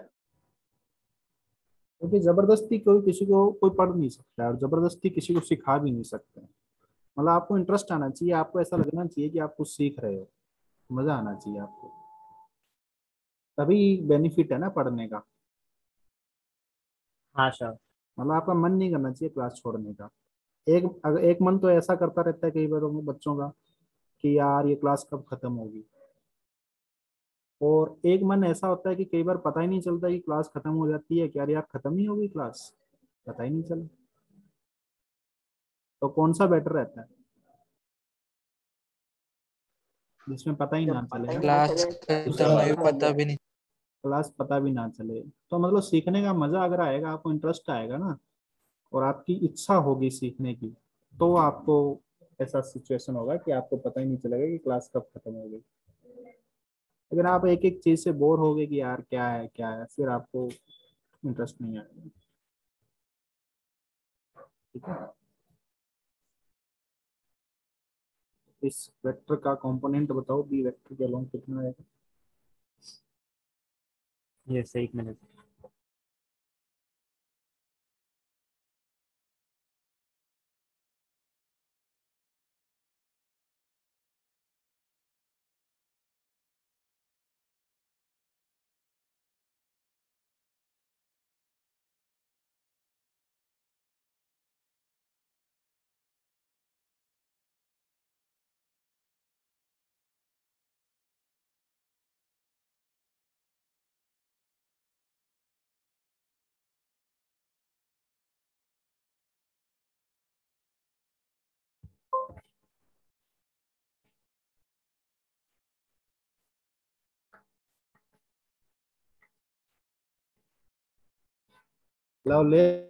[SPEAKER 1] क्योंकि जबरदस्ती कोई किसी को कोई पढ़ नहीं सकता है और जबरदस्ती किसी को सिखा भी नहीं सकते। मतलब आपको इंटरेस्ट आना चाहिए, आपको ऐसा लगना चाहिए कि आप कुछ सीख रहे हो, मजा आना चाहिए आपको, तभी बेनिफिट है ना पढ़ने का।
[SPEAKER 3] हाँ सर।
[SPEAKER 1] मतलब आपका मन नहीं करना चाहिए क्लास छोड़ने का। अगर एक मन तो ऐसा करता रहता है कई बार बच्चों का कि यार ये क्लास कब खत्म होगी, और एक मन ऐसा होता है कि कई बार पता ही नहीं चलता कि क्लास खत्म हो जाती है, क्या यार खत्म ही होगी क्लास, पता ही नहीं चला। तो कौन सा बेटर रहता है, जिसमें पता ही ना
[SPEAKER 7] जब
[SPEAKER 1] चले
[SPEAKER 7] पता ही
[SPEAKER 1] ना,
[SPEAKER 7] ना
[SPEAKER 5] क्लास
[SPEAKER 7] चले
[SPEAKER 5] खत्म
[SPEAKER 7] तो
[SPEAKER 5] हुई
[SPEAKER 7] खत्म हो
[SPEAKER 5] पता
[SPEAKER 7] गया।
[SPEAKER 5] भी नहीं।
[SPEAKER 1] क्लास पता भी ना चले। तो मतलब सीखने का मजा अगर आएगा, आपको इंटरेस्ट आएगा ना, और आपकी इच्छा होगी सीखने की, तो आपको ऐसा सिचुएशन होगा कि आपको पता ही नहीं चलेगा कि क्लास कब खत्म हो गई। अगर आप एक एक चीज से बोर हो गए कि यार क्या है, फिर आपको इंटरेस्ट नहीं आएगा। ठीक है, इस वेक्टर का कंपोनेंट बताओ बी वेक्टर के अलोंग कितना है?
[SPEAKER 3] यस, एक मिनट।
[SPEAKER 1] लो ले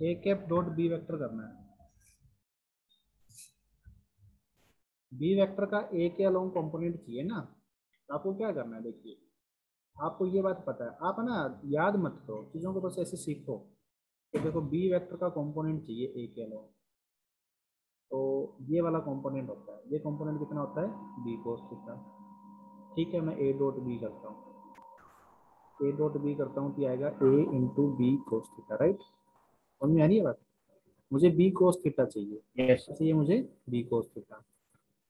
[SPEAKER 1] ए कैप डॉट बी वेक्टर करना है। बी वेक्टर का ए के अलोंग कंपोनेंट चाहिए ना, तो आपको क्या करना है, देखिए आपको ये बात पता है, आप है ना याद मत करो चीज़ों को, बस ऐसे सीखो। तो देखो बी वेक्टर का कंपोनेंट चाहिए ए के अलोंग, तो ये वाला कंपोनेंट होता है, ये कंपोनेंट कितना होता है, बी कोस थीटा। ठीक है, मैं ए डॉट बी करता हूँ, ए डॉट बी करता हूँ तो आएगा A into B cos theta, right. समझ में आ रही है बात, मुझे बी कोस थीटा चाहिए,
[SPEAKER 3] यस
[SPEAKER 1] चाहिए मुझे बी कोस थीटा।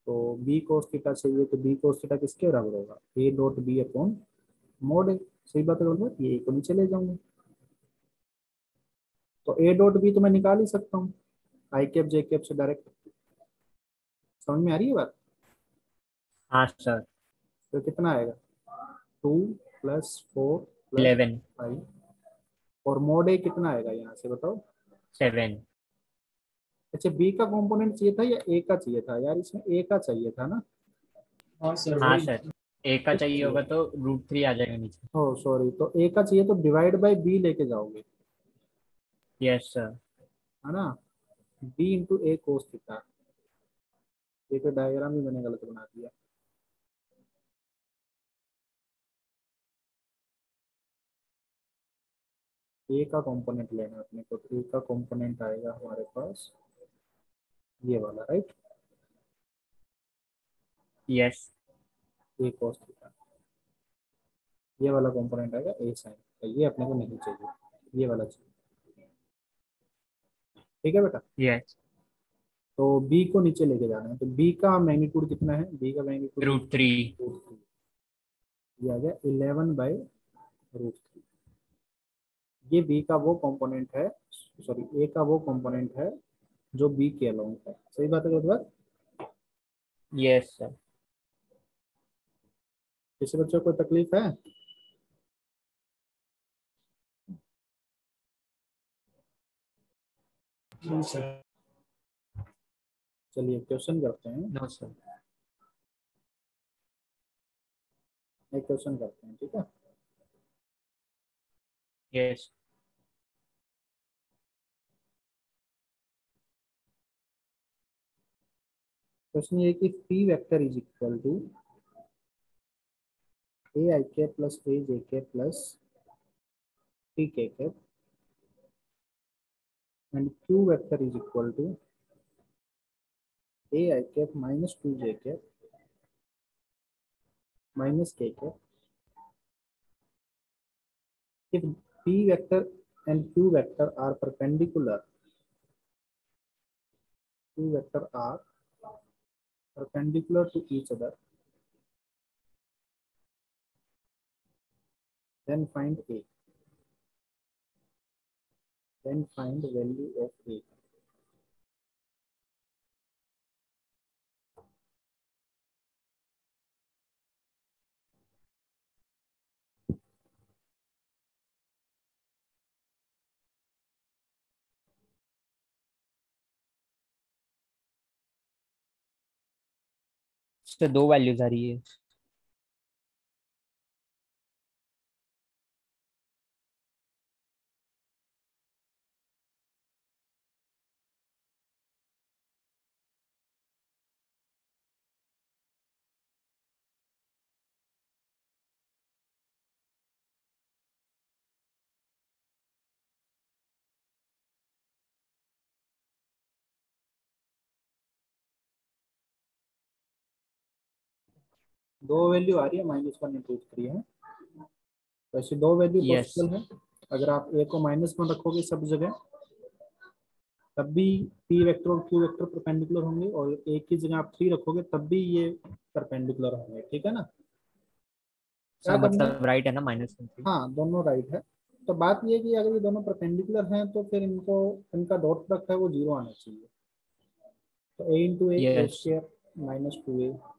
[SPEAKER 1] तो बी कोस थीटा चाहिए, तो बी कोस थीटा किसके बराबर होगा, A dot B upon mod A. सही बात है, बोल ये को नीचे ले जाऊंगा, तो ए डॉट बी तो मैं निकाल ही सकता हूँ आई कैप जे कैप से डायरेक्ट। समझ में आ रही है बात।
[SPEAKER 3] हाँ सर।
[SPEAKER 1] तो कितना आएगा, 2 + 4 +
[SPEAKER 3] 11
[SPEAKER 1] 5, और मोड ए कितना आएगा यहाँ से बताओ।
[SPEAKER 3] 7।
[SPEAKER 1] अच्छा, बी का कंपोनेंट चाहिए था या ए का चाहिए था यार, इसमें ए का चाहिए था ना।
[SPEAKER 3] हाँ सर, ए का चाहिए होगा तो √3 आ जाएगा नीचे।
[SPEAKER 1] ओह सॉरी, तो ए का चाहिए तो डिवाइड बाय बी लेके जाओगे,
[SPEAKER 3] यस सर।
[SPEAKER 1] है ना, बी इंटू ए कोस थीटा। ये तो डायग्राम ही मैंने गलत बना दिया। ए का कंपोनेंट लेना है अपने को, तो ए का कंपोनेंट आएगा हमारे पास ये वाला, राइट,
[SPEAKER 3] यस।
[SPEAKER 1] ए कोस थीटा। ये वाला कंपोनेंट आएगा ए साइन, तो ये अपने को नहीं चाहिए, ये वाला चाहिए। ठीक है बेटा,
[SPEAKER 3] यस।
[SPEAKER 1] तो बी को नीचे लेके जाना है, तो बी का मैग्नीट्यूड कितना है, बी का मैग्नीट्यूड
[SPEAKER 3] √3।
[SPEAKER 1] ये आ गया 11/√3। ये बी का वो कंपोनेंट है, सॉरी ए का वो कंपोनेंट है जो बी के अलोंग है। सही बात है गलत बात।
[SPEAKER 3] Yes sir.
[SPEAKER 1] किसी बच्चे को कोई तकलीफ है। चलिए क्वेश्चन करते हैं,
[SPEAKER 3] नो सर।
[SPEAKER 1] एक क्वेश्चन करते हैं, ठीक है।
[SPEAKER 3] यस।
[SPEAKER 1] क्वेश्चन ये कि P vector is equal to A I cap plus A J cap plus T K cap and Q vector is equal to A I cap minus 2 J cap minus K cap if p vector and q vector are perpendicular, q vector are perpendicular to each other, then find a, then find the value of a.
[SPEAKER 3] इससे 2 values आ रही है।
[SPEAKER 1] दो value आ रही है, -1 into 3 है, तो ऐसी दो वैल्यू
[SPEAKER 3] यस।
[SPEAKER 1] पॉसिबल है। अगर आप a को -1 रखोगे सब जगह, तब भी p वेक्टर और q वेक्टर परपेंडिकुलर होंगे, और a की जगह आप 3 रखोगे तब भी ये परपेंडिकुलर होंगे। ठीक है ना, क्या
[SPEAKER 3] सर
[SPEAKER 1] करना है,
[SPEAKER 3] मतलब राइट है ना -1?
[SPEAKER 1] हाँ दोनों राइट है। तो बात ये है कि अगर ये दोनों परपेंडिकुलर हैं तो फिर इनको, इनका डॉट प्रोडक्ट है वो 0 आना चाहिए। तो a into a
[SPEAKER 3] yes.
[SPEAKER 1] Square -2a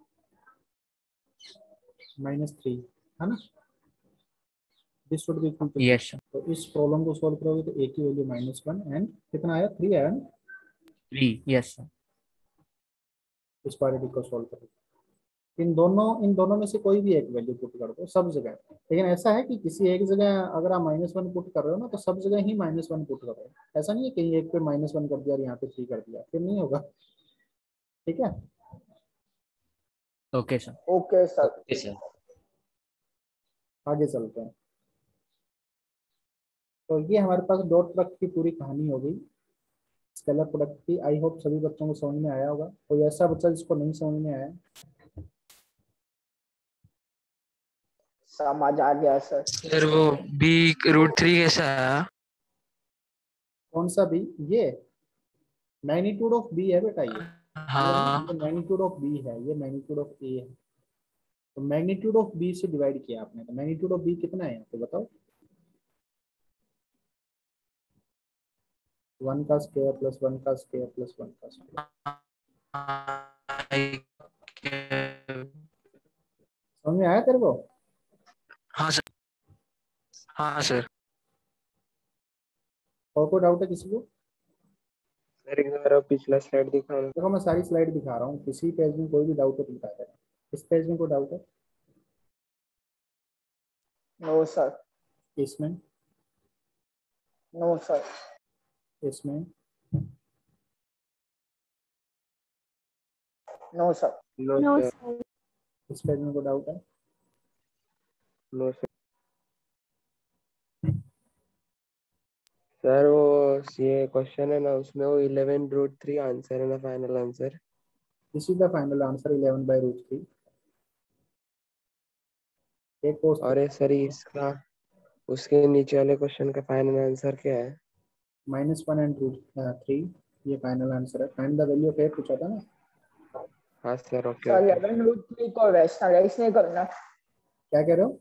[SPEAKER 1] -3, है ना, this should be equal to.
[SPEAKER 3] Yes.
[SPEAKER 1] तो इस प्रॉब्लम को सॉल्व करोगे तो a की वैल्यू -1 एंड कितना आया, 3 आया ना।
[SPEAKER 3] 3। Yes sir.
[SPEAKER 1] इस क्वाड्रेटिक को सॉल्व करोगे इन दोनों में से कोई भी एक वैल्यू पुट कर दो सब जगह। लेकिन ऐसा है कि किसी एक जगह अगर आप -1 पुट कर रहे हो ना तो सब जगह ही -1 पुट कर रहे हो। ऐसा नहीं है कहीं एक पे -1 कर दिया और यहाँ पे 3 कर दिया, फिर नहीं होगा। ठीक है,
[SPEAKER 3] okay sir.
[SPEAKER 7] Okay sir.
[SPEAKER 4] Okay sir.
[SPEAKER 1] आगे चलते हैं। तो ये हमारे पास डॉट प्रोडक्ट की पूरी कहानी हो गई, स्केलर प्रोडक्ट की। आई होप सभी बच्चों को समझ में आया होगा। कोई ऐसा बच्चा जिसको नहीं समझ में आया?
[SPEAKER 7] समझ आ गया सर।
[SPEAKER 5] सर वो B√3 कैसा है?
[SPEAKER 1] कौन सा बी? ये मैग्नीट्यूड ऑफ बी है बेटा। ये
[SPEAKER 5] हाँ
[SPEAKER 1] मैग्नीट्यूड ऑफ बी है, ये मैग्नीट्यूड ऑफ ए है। तो मैग्नीट्यूड ऑफ बी से डिवाइड किया आपने, तो मैग्नीट्यूड ऑफ बी कितना है यहाँ पे बताओ? 1 का स्क्वायर प्लस 1 का स्क्वायर प्लस 1 का स्क्वायर। समझ में आया तेरे को?
[SPEAKER 5] हाँ सर। हाँ सर।
[SPEAKER 1] और कोई डाउट है किसी को?
[SPEAKER 2] सर एक बार पिछला स्लाइड दिखाओ।
[SPEAKER 1] देखो मैं सारी स्लाइड दिखा रहा हूँ, किसी पेज में कोई भी डाउट है तो बता देना। इस पेज में कोई डाउट है?
[SPEAKER 7] No sir.
[SPEAKER 1] इसमें?
[SPEAKER 7] No sir.
[SPEAKER 1] इसमें?
[SPEAKER 7] No sir.
[SPEAKER 2] No
[SPEAKER 6] no
[SPEAKER 2] sir.
[SPEAKER 6] Sir.
[SPEAKER 1] इस पेज में कोई डाउट है?
[SPEAKER 2] No sir. सर वो ये क्वेश्चन है ना, उसमें वो 11√3 आंसर है ना, final answer.
[SPEAKER 1] This is the final answer 11/√3। एक कोस
[SPEAKER 2] और ये सर इसका उसके नीचे वाले क्वेश्चन का फाइनल आंसर क्या है?
[SPEAKER 1] -1 and √3, ये फाइनल आंसर है। फाइंड द वैल्यू ऑफ ए पूछा था ना।
[SPEAKER 2] हाँ सर। Okay
[SPEAKER 7] sir
[SPEAKER 2] okay.
[SPEAKER 7] 11√3 को रैशनलाइज नहीं करना।
[SPEAKER 1] क्या कह रहे हो?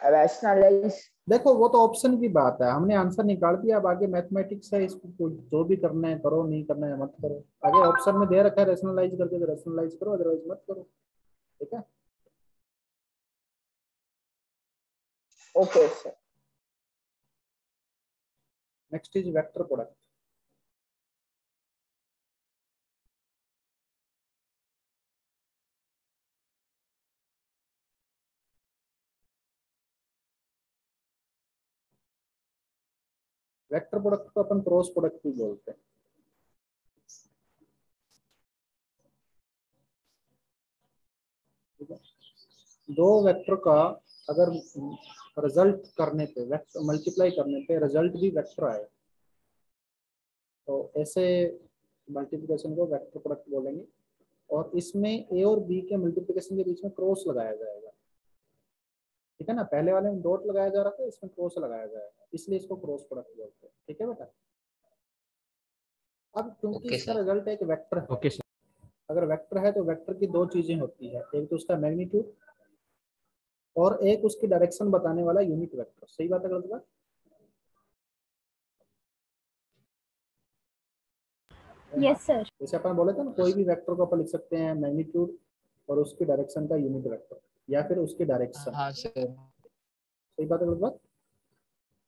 [SPEAKER 7] रैशनलाइज।
[SPEAKER 1] देखो वो तो ऑप्शन की बात है, हमने आंसर निकाल दिया। अब आगे मैथमेटिक्स है, इसको जो भी करना है करो, नहीं करना है मत करो। आगे ऑप्शन में दे रखा है रैशनलाइज करके, तो रैशनलाइज करो, अदरवाइज मत करो। ठीक है।
[SPEAKER 7] Okay sir.
[SPEAKER 1] Next is vector product. Vector product को अपन क्रॉस प्रोडक्ट भी बोलते हैं। ठीक है। दो वेक्टर का अगर रिजल्ट करने पे, वेक्टर मल्टीप्लाई करने पे रिजल्ट भी वेक्टर आए तो ऐसे मल्टीप्लिकेशन को वेक्टर प्रोडक्ट बोलेंगे। और इसमें ए और बी के मल्टीप्लिकेशन के बीच में क्रॉस लगाया जाएगा। ठीक है ना, पहले वाले में डॉट लगाया जा रहा था, इसमें क्रॉस लगाया जाएगा, इसलिए इसको क्रॉस प्रोडक्ट बोलते हैं। ठीक है बेटा। अब क्योंकि
[SPEAKER 4] ओके
[SPEAKER 1] इसका
[SPEAKER 4] सर।
[SPEAKER 1] रिजल्ट एक वेक्टर है,
[SPEAKER 3] ओके सर।
[SPEAKER 1] अगर वेक्टर है तो वेक्टर की दो चीजें होती है, एक तो उसका मैग्नीट्यूड और एक उसकी डायरेक्शन बताने वाला यूनिट वेक्टर। सही बात है गलत बात?
[SPEAKER 6] Yes sir.
[SPEAKER 1] जैसे अपन बोले थे ना, कोई भी वेक्टर को अपन लिख सकते हैं मैग्नीट्यूड और उसकी डायरेक्शन का यूनिट वेक्टर, या फिर उसकी डायरेक्शन।
[SPEAKER 5] हाँ सर।
[SPEAKER 1] सही बात है गलत बात?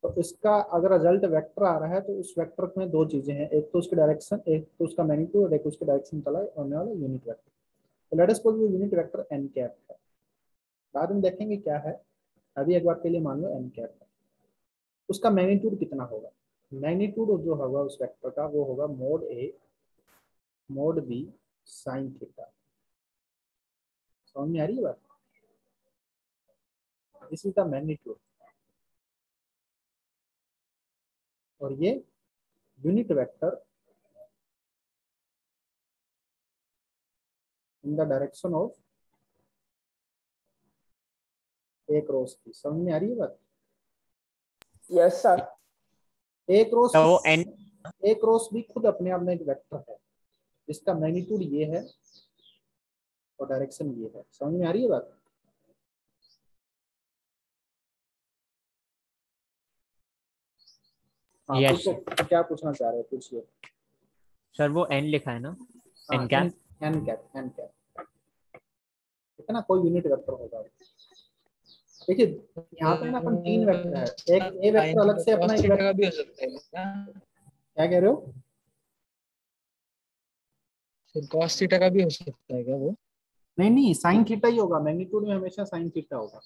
[SPEAKER 1] तो इसका अगर रिजल्ट वेक्टर आ रहा है तो उस वेक्टर में दो चीजें हैं, एक तो उसकी डायरेक्शन, एक तो उसका मैग्नीट्यूड और एक उसकी डायरेक्शन चला होने वाला यूनिट वेक्टर। तो लेट अस सपोज वो यूनिट वेक्टर एन कैप है। बाद में देखेंगे क्या है, अभी एक बार के लिए मान लो एन कैप है। उसका मैग्नीट्यूड कितना होगा? मैग्नीट्यूड जो होगा उस वेक्टर का वो होगा मोड ए मोड बी साइन थीटा। समझ में आ रही है बात? This is the magnitude. और ये unit vector in the direction of A cross की। समझ में आ रही है बात?
[SPEAKER 7] Yes sir.
[SPEAKER 1] ए क्रॉस
[SPEAKER 3] तो वो एन
[SPEAKER 1] ए क्रॉस भी खुद अपने आप में एक वेक्टर है, जिसका मैग्नीट्यूड ये है और डायरेक्शन ये है। समझ में आ रही है बात? हाँ,
[SPEAKER 3] यस
[SPEAKER 1] पूछो क्या पूछना चाह रहे हो, पूछिए।
[SPEAKER 3] सर। वो एन लिखा है ना,
[SPEAKER 1] हाँ,
[SPEAKER 3] n cap.
[SPEAKER 1] N cap, n cap. ठीक है ना, कोई यूनिट वेक्टर होगा। देखिए यहाँ पे ना अपन 3 वेक्टर है, एक ए वेक्टर अलग से अपना एक वेक्टर।
[SPEAKER 5] भी हो सकता है क्या?
[SPEAKER 1] क्या कह रहे हो?
[SPEAKER 5] सर cos थीटा का भी हो सकता है क्या वो?
[SPEAKER 1] नहीं नहीं, साइन थीटा ही होगा, मैग्नीट्यूड में हमेशा साइन थीटा होगा,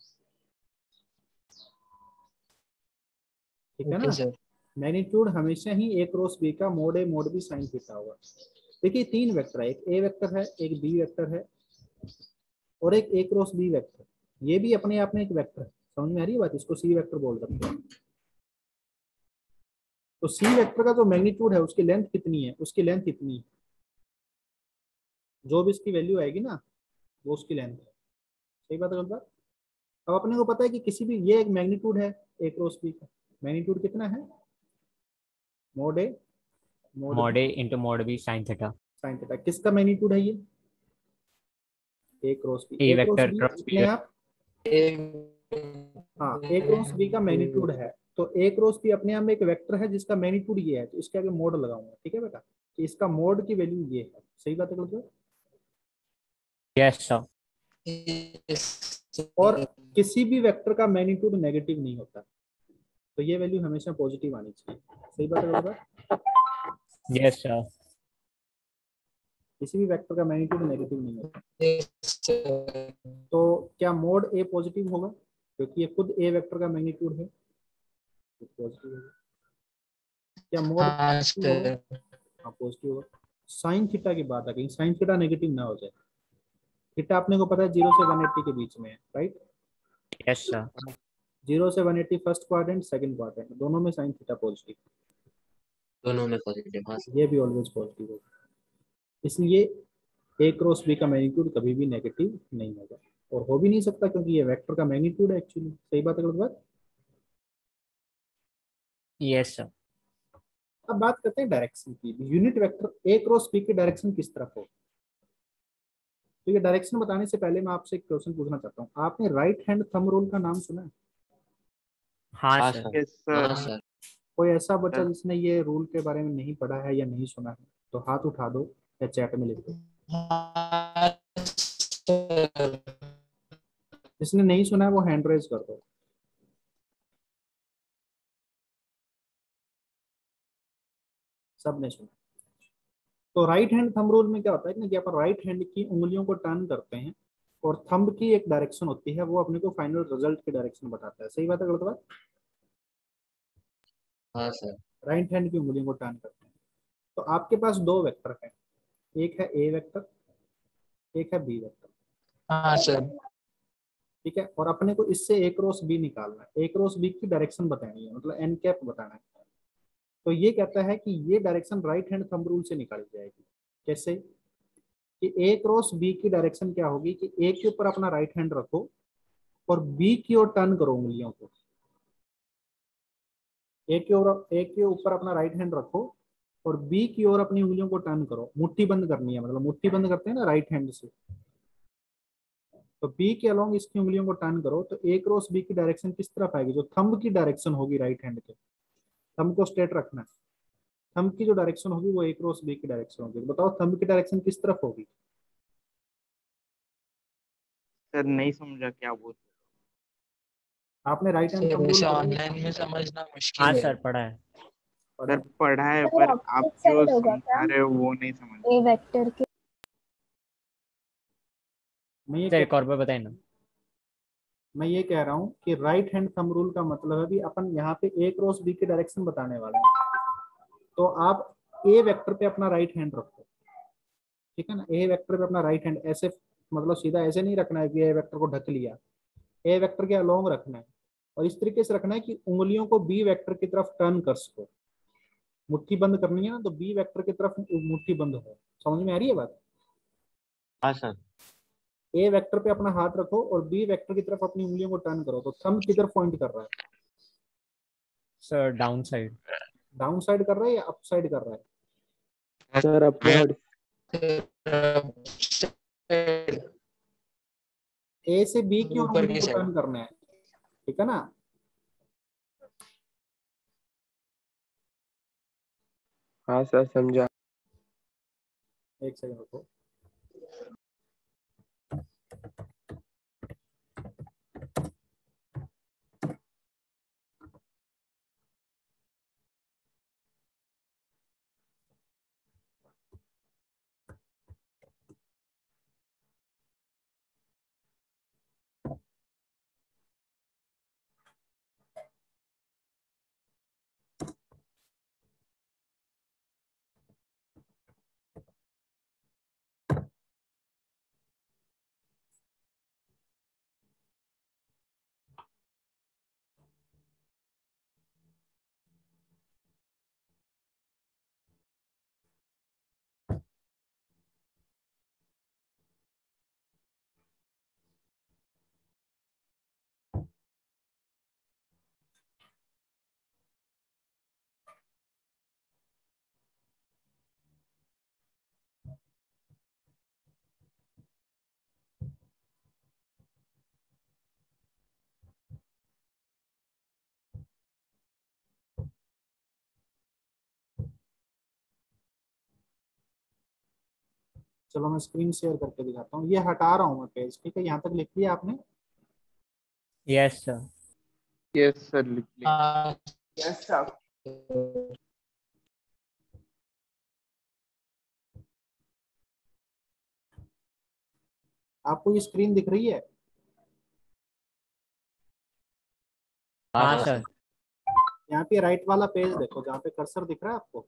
[SPEAKER 1] ठीक है
[SPEAKER 5] ओके
[SPEAKER 1] ना।
[SPEAKER 5] सर।
[SPEAKER 1] मैग्नीट्यूड हमेशा ही ए क्रॉस बी का मोड ए मोड बी साइन थीटा होगा। देखिए तीन वेक्टर है, एक ए वेक्टर है, एक बी वेक्टर है, और एक ए क्रॉस बी वेक्टर। ये भी अपने आप में एक वेक्टर है, समझ में आ रही है बात, इसको सी वेक्टर बोल सकते हैं। तो सी वेक्टर का जो मैग्नीट्यूड है उसकी लेंथ कितनी है, उसकी लेंथ इतनी है, जो भी इसकी वैल्यू आएगी ना वो उसकी लेंथ है। सही बात है गलत बात। अब अपने को पता है कि किसी भी, ये एक मैग्नीट्यूड है ए क्रॉस बी का, मैग्नीट्यूड कितना है, mod A mod
[SPEAKER 3] mod
[SPEAKER 1] B
[SPEAKER 3] A into mod B sine theta.
[SPEAKER 1] Sine theta. किसका मैग्नीट्यूड है ये, A cross B.
[SPEAKER 3] A
[SPEAKER 1] A cross
[SPEAKER 3] vector
[SPEAKER 1] B
[SPEAKER 3] cross
[SPEAKER 1] अपने
[SPEAKER 3] बी।
[SPEAKER 1] आप, हाँ ए क्रॉस बी का मैग्नीट्यूड है, तो ए क्रॉस बी अपने आप में एक वेक्टर है जिसका मैग्नीट्यूड ये है, तो इसके आगे मोड लगाऊंगा, ठीक है बेटा, कि इसका मोड की वैल्यू ये है। सही बात है गलत बात?
[SPEAKER 3] Yes sir.
[SPEAKER 1] और किसी भी वेक्टर का मैग्नीट्यूड नेगेटिव नहीं होता, तो ये वैल्यू हमेशा पॉजिटिव आनी चाहिए। सही बात है गलत बात?
[SPEAKER 3] Yes sir.
[SPEAKER 1] किसी भी वेक्टर का मैग्नीट्यूड नेगेटिव नहीं होता। तो क्या मोड ए पॉजिटिव होगा, क्योंकि ये खुद ए वेक्टर का मैग्नीट्यूड है, तो पॉजिटिव होगा। क्या मोड
[SPEAKER 5] हाँ
[SPEAKER 1] पॉजिटिव होगा,
[SPEAKER 5] सर।
[SPEAKER 1] हाँ पॉजिटिव होगा। साइन थीटा की बात आ गई, साइन थीटा नेगेटिव ना हो जाए। थीटा अपने को पता है 0 से 180 के बीच में है, राइट।
[SPEAKER 3] Yes sir.
[SPEAKER 1] 0 से 180 फर्स्ट क्वाड्रेंट, सेकंड क्वाड्रेंट, दोनों में साइन थीटा पॉजिटिव,
[SPEAKER 4] दोनों में पॉजिटिव। हाँ
[SPEAKER 1] ये भी ऑलवेज पॉजिटिव होगा। इसलिए ए क्रॉस बी का मैग्नीट्यूड कभी भी नेगेटिव नहीं होगा, और हो भी नहीं सकता, क्योंकि ये वेक्टर का मैग्नीट्यूड है एक्चुअली। सही बात है गलत बात?
[SPEAKER 3] Yes sir.
[SPEAKER 1] अब बात करते हैं डायरेक्शन की। Unit vector a cross b की डायरेक्शन किस तरफ हो। तो ये डायरेक्शन बताने से पहले मैं आपसे एक क्वेश्चन पूछना चाहता हूँ, आपने राइट हैंड थंब रूल का नाम सुना है?
[SPEAKER 3] हाँ
[SPEAKER 4] हाँ
[SPEAKER 3] सर।
[SPEAKER 4] सर।
[SPEAKER 2] यस
[SPEAKER 4] हाँ
[SPEAKER 2] सर।
[SPEAKER 4] सर।
[SPEAKER 1] कोई ऐसा बच्चा
[SPEAKER 2] सर
[SPEAKER 1] जिसने ये रूल के बारे में नहीं पढ़ा है या नहीं सुना है तो हाथ उठा दो या चैट में लिख दो।
[SPEAKER 5] हाँ सर।
[SPEAKER 1] जिसने नहीं सुना है वो हैंड रेज कर दो। सबने सुना। तो राइट हैंड थंब रूल में क्या होता है कि अपन राइट हैंड की उंगलियों को टर्न करते हैं, और थंब की एक डायरेक्शन होती है, वो अपने को फाइनल रिजल्ट की डायरेक्शन बताता है। सही बात है गलत बात?
[SPEAKER 4] हाँ सर।
[SPEAKER 1] राइट हैंड की उंगलियों को टर्न करते हैं। तो आपके पास दो वेक्टर है, एक है ए वेक्टर, एक है बी वेक्टर,
[SPEAKER 5] हाँ सर।
[SPEAKER 1] ठीक है। और अपने को इससे ए क्रॉस बी निकालना है, ए क्रॉस बी की डायरेक्शन बतानी है, मतलब एन कैप बताना है। तो ये कहता है कि ये direction right hand thumb rule से निकाली जाएगी। कैसे? कि ए क्रॉस बी की डायरेक्शन क्या होगी कि ए के ऊपर अपना राइट हैंड रखो और बी की ओर टर्न करो उंगलियों को। ए के ऊपर अपना राइट हैंड रखो और बी की ओर अपनी उंगलियों को टर्न करो, मुट्ठी बंद करनी है, मतलब मुट्ठी बंद करते हैं ना राइट हैंड से। तो बी के अलोंग इसकी उंगलियों को टर्न करो, तो ए क्रॉस बी की डायरेक्शन किस तरफ आएगी, जो थंब की डायरेक्शन होगी राइट हैंड के। थंब को स्ट्रेट रखना है, थंब की जो डायरेक्शन होगी वो ए क्रॉस बी की डायरेक्शन होगी। तो बताओ थंब की डायरेक्शन किस तरफ होगी?
[SPEAKER 2] सर नहीं समझा क्या बोल।
[SPEAKER 1] आपने right hand
[SPEAKER 5] sir
[SPEAKER 1] thumb rule
[SPEAKER 5] वैसे
[SPEAKER 1] पढ़ा है?
[SPEAKER 5] ऑनलाइन में समझना
[SPEAKER 3] हाँ
[SPEAKER 5] मुश्किल है।
[SPEAKER 3] सर पढ़ा है।
[SPEAKER 1] पढ़ा
[SPEAKER 2] सर
[SPEAKER 1] है?
[SPEAKER 2] पढ़ा है,
[SPEAKER 6] सर
[SPEAKER 2] पर आप
[SPEAKER 6] ऑपोजिट
[SPEAKER 2] जो
[SPEAKER 6] साइड होगा
[SPEAKER 2] समझा
[SPEAKER 6] क्या
[SPEAKER 2] रहे हो वो नहीं समझ।
[SPEAKER 6] ए वेक्टर के?
[SPEAKER 1] मैं ये
[SPEAKER 3] सर
[SPEAKER 1] कह
[SPEAKER 3] एक और बार बताइए ना।
[SPEAKER 1] मैं ये कह रहा हूँ कि राइट हैंड थंब रूल का मतलब है भी अपन यहाँ पे ए क्रॉस बी की डायरेक्शन बताने वाले हैं। तो आप ए वेक्टर पे अपना राइट हैंड रखो, ठीक है ना। ए वेक्टर पे अपना राइट हैंड ऐसे, मतलब सीधा ऐसे नहीं रखना है कि ए वेक्टर को ढक लिया, ए वेक्टर के अलोंग रखना है, और इस तरीके से रखना है कि उंगलियों को बी वेक्टर की तरफ टर्न कर सको। मुट्ठी बंद करनी है ना, तो बी वेक्टर की तरफ मुट्ठी बंद हो। समझ में आ रही है बात?
[SPEAKER 4] हाँ सर।
[SPEAKER 1] ए वेक्टर पे अपना हाथ रखो और बी वेक्टर की तरफ अपनी उंगलियों को टर्न करो, तो थंब किधर पॉइंट कर रहा है?
[SPEAKER 3] Sir down side.
[SPEAKER 1] Down side कर रहा है या अप साइड कर रहा है?
[SPEAKER 2] Sir upward.
[SPEAKER 1] ए से बी की ओर
[SPEAKER 5] ऊपर
[SPEAKER 1] उंगली
[SPEAKER 5] की
[SPEAKER 1] को
[SPEAKER 5] साइड।
[SPEAKER 1] टर्न करना है, ठीक है ना।
[SPEAKER 2] हाँ सर समझा।
[SPEAKER 1] एक सेकंड रुको। चलो मैं स्क्रीन शेयर करके दिखाता हूँ, ये हटा रहा हूँ मैं पेज, ठीक है, यहाँ तक लिख लिया आपने?
[SPEAKER 3] Yes sir.
[SPEAKER 2] यस सर, लिख लिया।
[SPEAKER 7] Yes sir.
[SPEAKER 1] आपको ये स्क्रीन दिख रही है?
[SPEAKER 3] हाँ सर।
[SPEAKER 1] यहाँ पे राइट वाला पेज देखो, जहाँ पे कर्सर दिख रहा है आपको।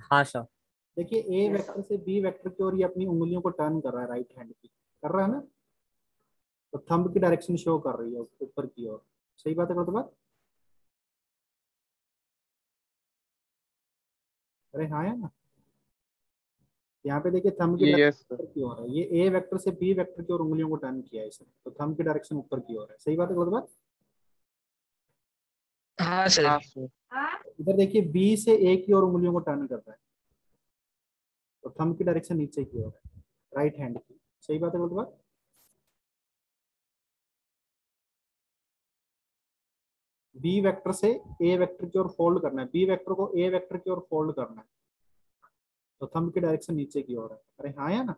[SPEAKER 3] हाँ सर।
[SPEAKER 1] देखिए ए वेक्टर से बी वेक्टर की ओर ये अपनी उंगलियों को टर्न कर रहा है, राइट हैंड की कर रहा है ना, तो थंब की डायरेक्शन शो कर रही है ऊपर की ओर। सही बात है गलत बात? अरे हाँ है ना। यहाँ पे देखिए थंब की
[SPEAKER 2] यस
[SPEAKER 1] डायरेक्शन
[SPEAKER 2] सर।
[SPEAKER 1] ऊपर की ओर है, ये ए वेक्टर से बी वेक्टर की ओर उंगलियों को टर्न किया है इसने, तो थंब की डायरेक्शन ऊपर की ओर है। सही बात है गलत बात?
[SPEAKER 5] हाँ सर।
[SPEAKER 2] हाँ सर।
[SPEAKER 1] इधर देखिए बी से ए की ओर उंगलियों को टर्न कर रहा है, तो थंब की डायरेक्शन नीचे की ओर है, राइट हैंड की। सही बात है गलत बात? बी वेक्टर से ए वेक्टर की ओर फोल्ड करना है, बी वेक्टर को ए वेक्टर की ओर फोल्ड करना है, तो थंब की डायरेक्शन नीचे की ओर है। अरे हाँ या ना?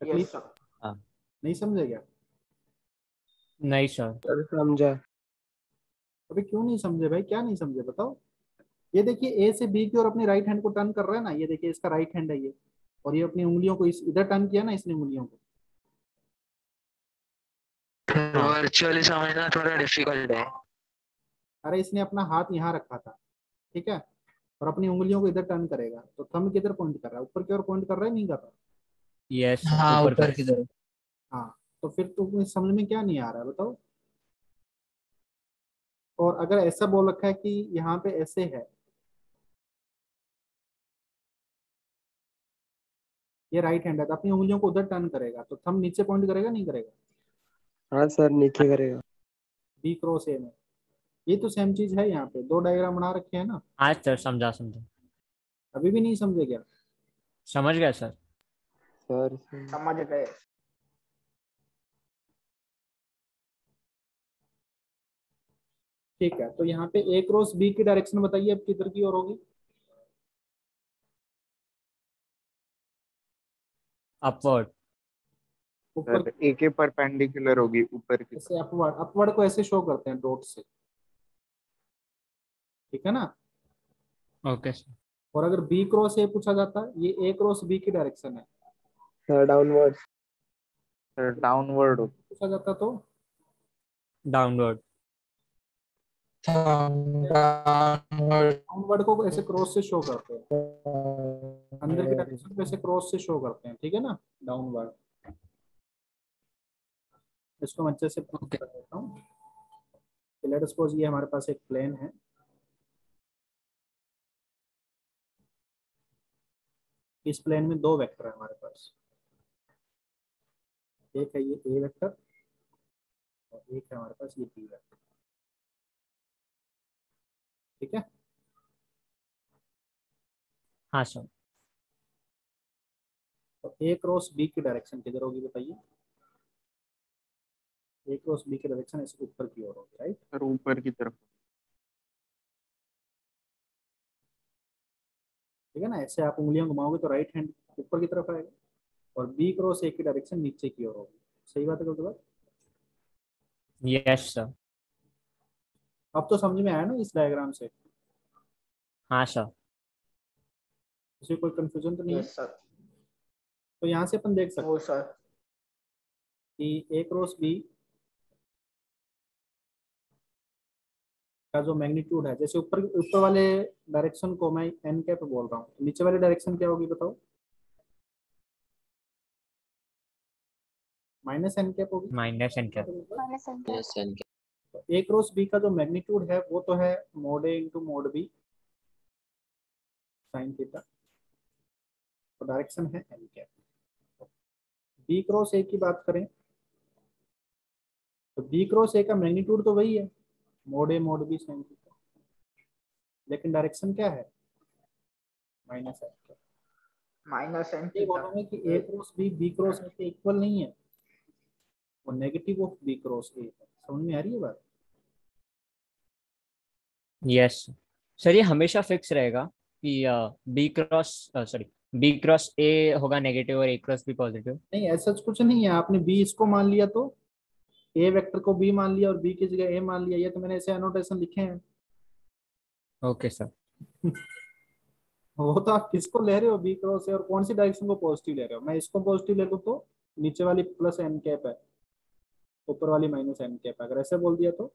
[SPEAKER 7] Yes sir.
[SPEAKER 1] नहीं समझे क्या?
[SPEAKER 3] नहीं सर।
[SPEAKER 2] सर समझा।
[SPEAKER 1] अभी क्यों नहीं समझे भाई, क्या नहीं समझे बताओ? ये देखिए ए से बी की ओर अपनी राइट हैंड को टर्न कर रहा है ना, ये देखिए इसका राइट हैंड है ये, और ये अपनी उंगलियों को इस इधर टर्न किया ना इसने उंगलियों को।
[SPEAKER 5] वर्चुअली समझना थोड़ा डिफिकल्ट है।
[SPEAKER 1] अरे इसने अपना हाथ यहाँ रखा था, ठीक है, और अपनी उंगलियों को इधर टर्न करेगा, तो थंब किधर पॉइंट कर रहा है? ऊपर की ओर पॉइंट कर रहा है, नहीं कर रहा?
[SPEAKER 3] यस
[SPEAKER 5] हाँ
[SPEAKER 3] ऊपर
[SPEAKER 5] ऊपर
[SPEAKER 3] का।
[SPEAKER 5] की तरफ।
[SPEAKER 1] हाँ, तो फिर तुम्हें समझ में क्या नहीं आ रहा है बताओ? और अगर ऐसा बोल रखा है कि यहाँ पे ऐसे है, ये राइट हैंड है, तो अपनी उंगलियों को उधर टर्न करेगा, तो थंब नीचे पॉइंट करेगा नहीं करेगा?
[SPEAKER 2] हाँ सर, नीचे करेगा।
[SPEAKER 1] बी क्रॉस ए में ये तो सेम चीज है, यहाँ पे दो डायग्राम बना रखे हैं ना।
[SPEAKER 3] हाँ सर, समझा समझा।
[SPEAKER 1] अभी भी नहीं समझे क्या?
[SPEAKER 3] समझ गया सर।
[SPEAKER 2] सर
[SPEAKER 7] समझ गए।
[SPEAKER 1] ठीक है, तो यहाँ पे ए क्रॉस बी की डायरेक्शन बताइए अब किधर की ओर होगी?
[SPEAKER 3] अपवर्ड।
[SPEAKER 1] ऊपर।
[SPEAKER 2] सर ए के परपेंडिकुलर होगी, ऊपर की तरफ।
[SPEAKER 1] ऐसे अपवर्ड, अपवर्ड को ऐसे शो करते हैं डॉट से, ठीक है ना।
[SPEAKER 3] Okay sir.
[SPEAKER 1] और अगर बी क्रॉस ए पूछा जाता, ये ए क्रॉस बी की डायरेक्शन है,
[SPEAKER 2] सर डाउनवर्ड। सर डाउनवर्ड हो।
[SPEAKER 1] पूछा जाता तो
[SPEAKER 3] डाउनवर्ड।
[SPEAKER 1] डाउनवर्ड को ऐसे क्रॉस से शो करते हैं, अंदर की डायरेक्शन को ऐसे क्रॉस से शो करते हैं, ठीक है ना, डाउनवर्ड। इसको मैं अच्छे से प्रूव कर देता हूँ। लेट सपोज ये हमारे पास एक प्लेन है, इस प्लेन में दो वेक्टर है हमारे पास, एक है ये ए वेक्टर और एक है हमारे पास ये बी वेक्टर, ठीक है।
[SPEAKER 3] हाँ सर।
[SPEAKER 1] तो ए क्रॉस बी की डायरेक्शन किधर होगी बताइए? ए क्रॉस बी की डायरेक्शन ऐसे ऊपर की ओर होगी, राइट?
[SPEAKER 2] सर ऊपर की तरफ।
[SPEAKER 1] ठीक है ना, ऐसे आप उंगलियां घुमाओगे तो राइट हैंड ऊपर की तरफ आएगा, और बी क्रॉस ए की डायरेक्शन नीचे की ओर होगी। सही बात है गलत बात?
[SPEAKER 3] Yes sir.
[SPEAKER 1] अब तो समझ में आया ना इस डायग्राम से?
[SPEAKER 3] हाँ सर।
[SPEAKER 1] इसमें कोई कंफ्यूजन तो नहीं है?
[SPEAKER 7] Yes sir.
[SPEAKER 1] तो यहाँ से अपन देख सकते
[SPEAKER 7] नो
[SPEAKER 1] हैं
[SPEAKER 7] सर।
[SPEAKER 1] कि ए क्रॉस बी का जो मैग्नीट्यूड है, जैसे ऊपर ऊपर वाले डायरेक्शन को मैं एन कैप बोल रहा हूँ, नीचे वाली डायरेक्शन क्या होगी बताओ? माइनस एन कैप होगी।
[SPEAKER 3] Minus N cap.
[SPEAKER 4] Yes n k.
[SPEAKER 1] तो ए क्रॉस बी का जो मैग्नीट्यूड है वो तो है मोड ए into mod B sine theta, तो डायरेक्शन है N cap. B cross A की बात करें तो बी क्रॉस ए का मैग्नीट्यूड तो वही है, मोड ए मोड बी साइन थीटा, लेकिन डायरेक्शन क्या है? Minus N cap.
[SPEAKER 7] Minus N
[SPEAKER 1] ये
[SPEAKER 7] थीटा।
[SPEAKER 1] बोलोगे कि A cross B B cross A के इक्वल नहीं है, वो negative of B cross A है। समझ में आ रही है बात?
[SPEAKER 3] यस सर, ये हमेशा फिक्स रहेगा कि b cross sorry b cross a होगा नेगेटिव और ए क्रॉस बी पॉजिटिव?
[SPEAKER 1] नहीं, ऐसा कुछ नहीं है। आपने बी इसको मान लिया तो ए वेक्टर को बी मान लिया और बी की जगह ए मान लिया। ये तो मैंने ऐसे एनोटेशन लिखे हैं।
[SPEAKER 3] Okay sir.
[SPEAKER 1] वो तो आप किसको ले रहे हो बी क्रॉस है और कौन सी डायरेक्शन को पॉजिटिव ले रहे हो? मैं इसको पॉजिटिव ले लूँ तो नीचे वाली प्लस एन कैप है, ऊपर वाली माइनस एन कैप है। अगर ऐसे बोल दिया तो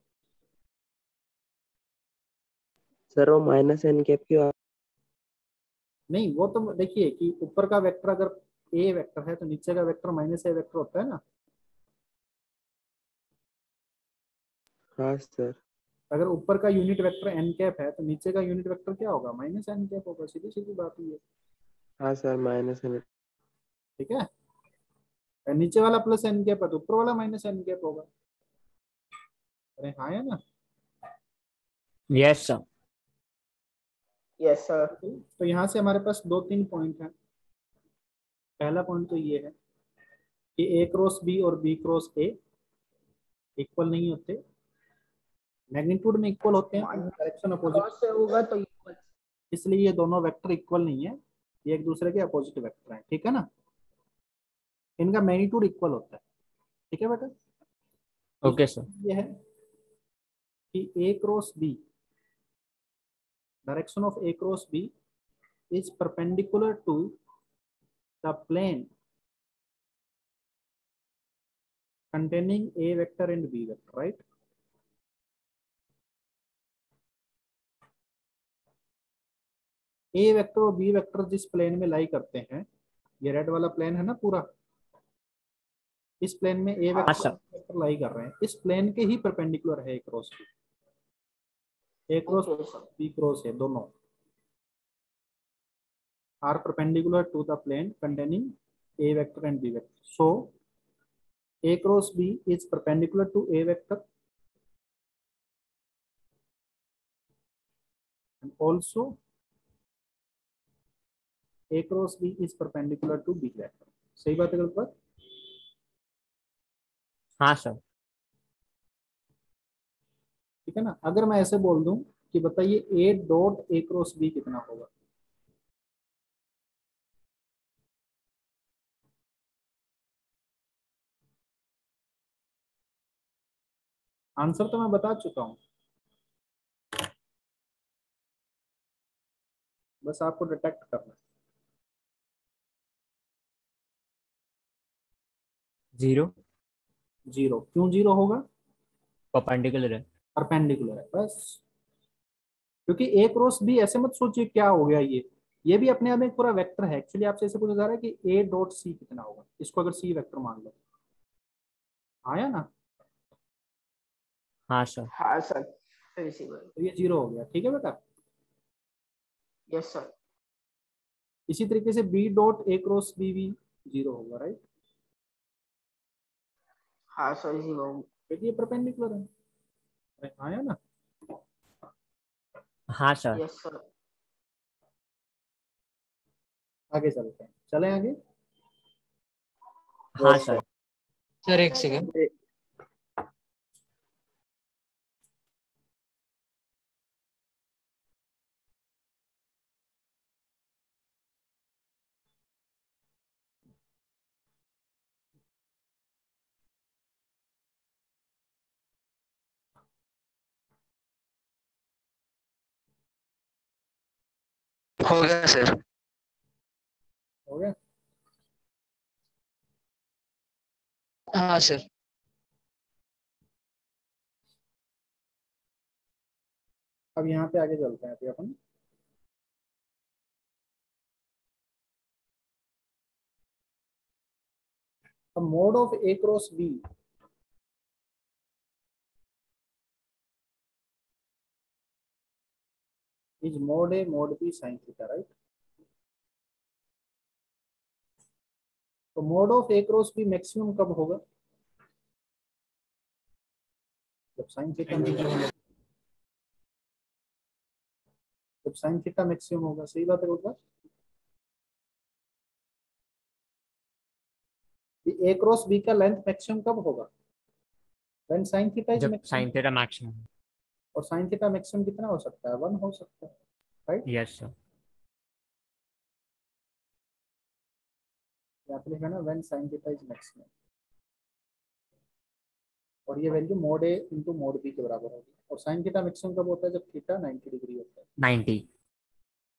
[SPEAKER 2] सर वो माइनस एन कैप क्यों?
[SPEAKER 1] नहीं, वो तो देखिए कि ऊपर का वेक्टर अगर ए वेक्टर है तो नीचे का वेक्टर माइनस ए वेक्टर होता है ना।
[SPEAKER 2] हाँ सर।
[SPEAKER 1] अगर ऊपर का यूनिट वेक्टर एन कैप है तो नीचे का यूनिट वेक्टर क्या होगा? माइनस एन कैप होगा। सीधी सीधी बात ही है।
[SPEAKER 2] हाँ सर, माइनस एन।
[SPEAKER 1] ठीक है, और नीचे वाला प्लस एन कैप है तो ऊपर वाला माइनस एन कैप होगा। अरे हाँ है ना?
[SPEAKER 3] Yes sir.
[SPEAKER 7] Yes sir.
[SPEAKER 1] तो यहाँ से हमारे पास 2-3 पॉइंट है। पहला पॉइंट तो ये है कि ए क्रॉस बी और बी क्रॉस ए इक्वल नहीं होते। मैग्नीट्यूड में इक्वल होते हैं, डायरेक्शन अपोजिट,
[SPEAKER 7] क्रॉस से होगा तो equal।
[SPEAKER 1] इसलिए ये दोनों वेक्टर इक्वल नहीं है। ये एक दूसरे के अपोजिट वेक्टर हैं। ठीक है ना? इनका मैग्नीट्यूड इक्वल होता है। ठीक है बेटा?
[SPEAKER 3] Okay sir.
[SPEAKER 1] ये है कि A cross B, direction of A cross B is perpendicular to the plane containing a vector and b vector, right? a vector और b वेक्टर जिस प्लेन में लाई करते हैं, ये रेड वाला प्लेन है ना पूरा, इस प्लेन में a वेक्टर लाई कर रहे हैं, इस प्लेन के ही परपेंडिकुलर है a क्रॉस b क्रॉस है, दोनों are perpendicular to the plane containing a vector and b vector. So a cross b is perpendicular to a vector and also a cross b is perpendicular to b vector. सही बात है? गलत बात?
[SPEAKER 3] हाँ sir.
[SPEAKER 1] ठीक है ना? अगर मैं ऐसे बोल दूं कि बताइए a dot a cross b कितना होगा? आंसर तो मैं बता चुका हूं, बस आपको डिटेक्ट करना है।
[SPEAKER 3] 0
[SPEAKER 1] जीरो। क्यों जीरो होगा?
[SPEAKER 3] परपेंडिकुलर है।
[SPEAKER 1] परपेंडिकुलर है बस। क्योंकि ए क्रॉस बी, ऐसे मत सोचिए क्या हो गया ये भी अपने आप में एक पूरा वेक्टर है। एक्चुअली आपसे ऐसे पूछा जा रहा है कि ए डॉट सी कितना होगा, इसको अगर सी वेक्टर मान लो, आया ना?
[SPEAKER 3] हाँ सर।
[SPEAKER 7] हाँ सर, रिसीवर।
[SPEAKER 1] तो ये जीरो हो गया। ठीक है बेटा?
[SPEAKER 7] Yes sir.
[SPEAKER 1] इसी तरीके से b dot a cross b भी जीरो होगा, राइट?
[SPEAKER 7] हाँ सर, रिसीवर।
[SPEAKER 1] क्योंकि ये परपेंडिकुलर है। अरे आया ना?
[SPEAKER 3] हाँ सर।
[SPEAKER 7] Yes sir.
[SPEAKER 1] आगे चलते हैं, चलें आगे।
[SPEAKER 3] हाँ सर।
[SPEAKER 5] सर एक सेकंड। हो गया सर।
[SPEAKER 1] हो गया?
[SPEAKER 5] हाँ सर।
[SPEAKER 1] अब यहाँ पे आगे चलते हैं अभी अपन। अब mod of A cross B is mod A mod B sine theta, right? तो mod of A cross B maximum कब होगा? जब साइन थीटा मैक्सिमम होगा। जब साइन थीटा मैक्सिमम होगा। सही बात है बेटा? ए क्रॉस बी का लेंथ मैक्सिमम कब होगा? व्हेन साइन थीटा इज
[SPEAKER 3] जब
[SPEAKER 1] मैक्सिमम।
[SPEAKER 3] Sine theta maximum.
[SPEAKER 1] और साइन थीटा मैक्सिमम कितना हो सकता है? 1 हो सकता है, राइट?
[SPEAKER 3] Yes sir.
[SPEAKER 1] यहाँ पे लिखा ना when sine theta is maximum, और ये वैल्यू मोड ए इंटू मोड बी के बराबर होगी। और साइन थीटा मैक्सिमम कब होता है? जब थीटा 90 डिग्री होता है।
[SPEAKER 3] 90।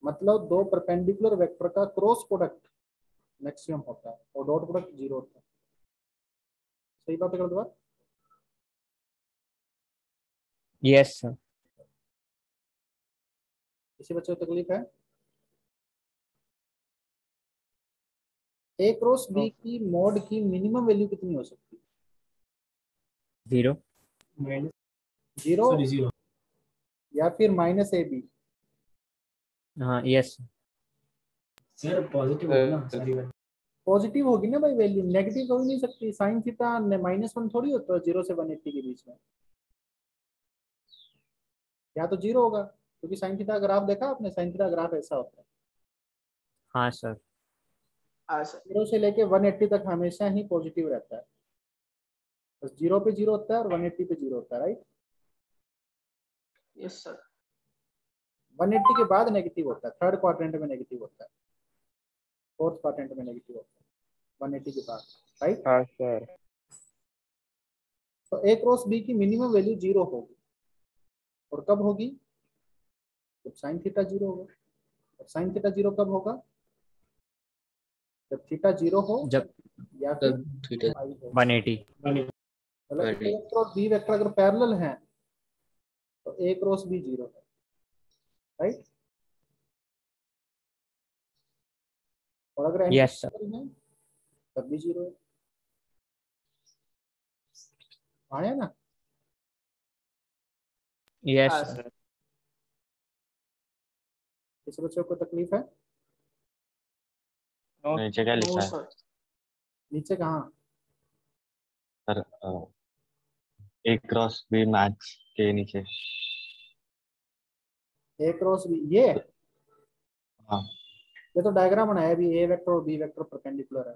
[SPEAKER 1] मतलब दो परपेंडिकुलर वेक्टर का क्रॉस प्रोडक्ट मैक्सिमम होता है और डॉट प्रोडक्ट 0 होता है। सही बात है गलत बात?
[SPEAKER 3] Yes sir.
[SPEAKER 1] किसी बच्चे को तकलीफ है? ए क्रॉस बी की मोड की मिनिमम वैल्यू कितनी हो सकती है?
[SPEAKER 3] 0।
[SPEAKER 1] 0 या फिर माइनस ए बी?
[SPEAKER 3] हाँ यस
[SPEAKER 8] सर पॉजिटिव होगा ना सारी बात।
[SPEAKER 1] पॉजिटिव होगी ना भाई, वैल्यू नेगेटिव हो ही नहीं सकती। साइन थीटा -1 थोड़ी होता है 0 से 180 के बीच में, या तो 0 होगा, क्योंकि साइन थीटा ग्राफ देखा आपने? साइन थीटा ग्राफ ऐसा होता है,
[SPEAKER 3] हाँ सर।
[SPEAKER 7] हाँ सर।
[SPEAKER 1] 0 से लेके 180 तक हमेशा ही पॉजिटिव रहता है। बस 0 पे 0 होता है और 180 पे 0 होता है, राइट?
[SPEAKER 7] Yes sir.
[SPEAKER 1] 180 के बाद नेगेटिव होता है, थर्ड क्वाड्रेंट में नेगेटिव होता है, फोर्थ क्वाड्रेंट में नेगेटिव होता है 180 के बाद, राइट?
[SPEAKER 2] हाँ सर।
[SPEAKER 1] तो ए क्रॉस बी की मिनिमम वैल्यू 0 होगी, और कब होगी? जब साइन थीटा 0 होगा। और साइन थीटा 0 कब होगा? जब थीटा 0 हो
[SPEAKER 3] जब
[SPEAKER 1] या फिर
[SPEAKER 4] तब थीटा
[SPEAKER 1] पाई हो।
[SPEAKER 3] 180।
[SPEAKER 1] मतलब ए वेक्टर और बी वेक्टर अगर पैरेलल हैं तो ए क्रॉस बी 0 है, राइट? और अगर एंटी
[SPEAKER 3] यस सर।
[SPEAKER 1] पैरेलल हैं तब भी 0 है। आया ना?
[SPEAKER 3] यस
[SPEAKER 7] हाँ
[SPEAKER 3] सर।
[SPEAKER 7] सर।
[SPEAKER 1] किसी बच्चों को तकलीफ है?
[SPEAKER 4] नीचे क्या
[SPEAKER 7] नो
[SPEAKER 4] लिखा है?
[SPEAKER 7] सर।
[SPEAKER 1] नीचे कहाँ?
[SPEAKER 4] सर ए क्रॉस बी मैच के नीचे।
[SPEAKER 1] ए क्रॉस बी ये
[SPEAKER 4] हाँ
[SPEAKER 1] तो डायग्राम बनाया अभी, ए वेक्टर और बी वेक्टर परपेंडिकुलर है।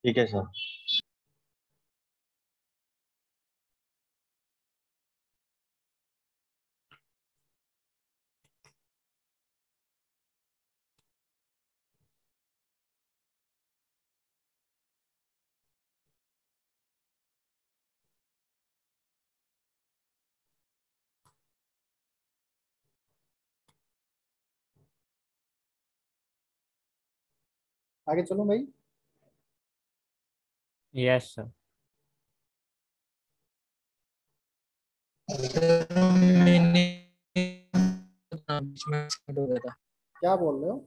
[SPEAKER 4] ठीक है सर।
[SPEAKER 1] आगे चलो भाई।
[SPEAKER 3] Yes sir.
[SPEAKER 5] बीच में disconnect हो गया था।
[SPEAKER 1] क्या बोल रहे हो?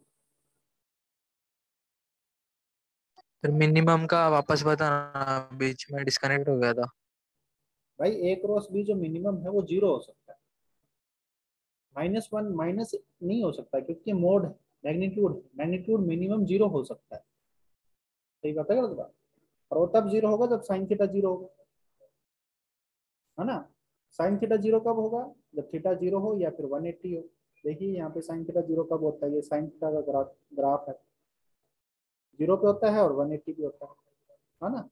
[SPEAKER 5] फिर मिनिमम का वापस बताना, बीच में डिस्कनेक्ट हो गया था।
[SPEAKER 1] भाई ए क्रॉस बी जो मिनिमम है वो 0 हो सकता है, -1 माइनस नहीं हो सकता, क्योंकि मोड मैग्नीट्यूड मैग्नीट्यूड मिनिमम 0 हो सकता है। सही बात है गलत बात? और वो तब 0 होगा जब साइन थीटा 0 होगा, है ना? साइन थीटा 0 कब होगा? जब थीटा 0 हो या फिर 180 हो। देखिए यहाँ पे साइन थीटा 0 कब होता है? ये साइन थीटा का ग्राफ है, 0 पे होता है और 180 पे होता है ना?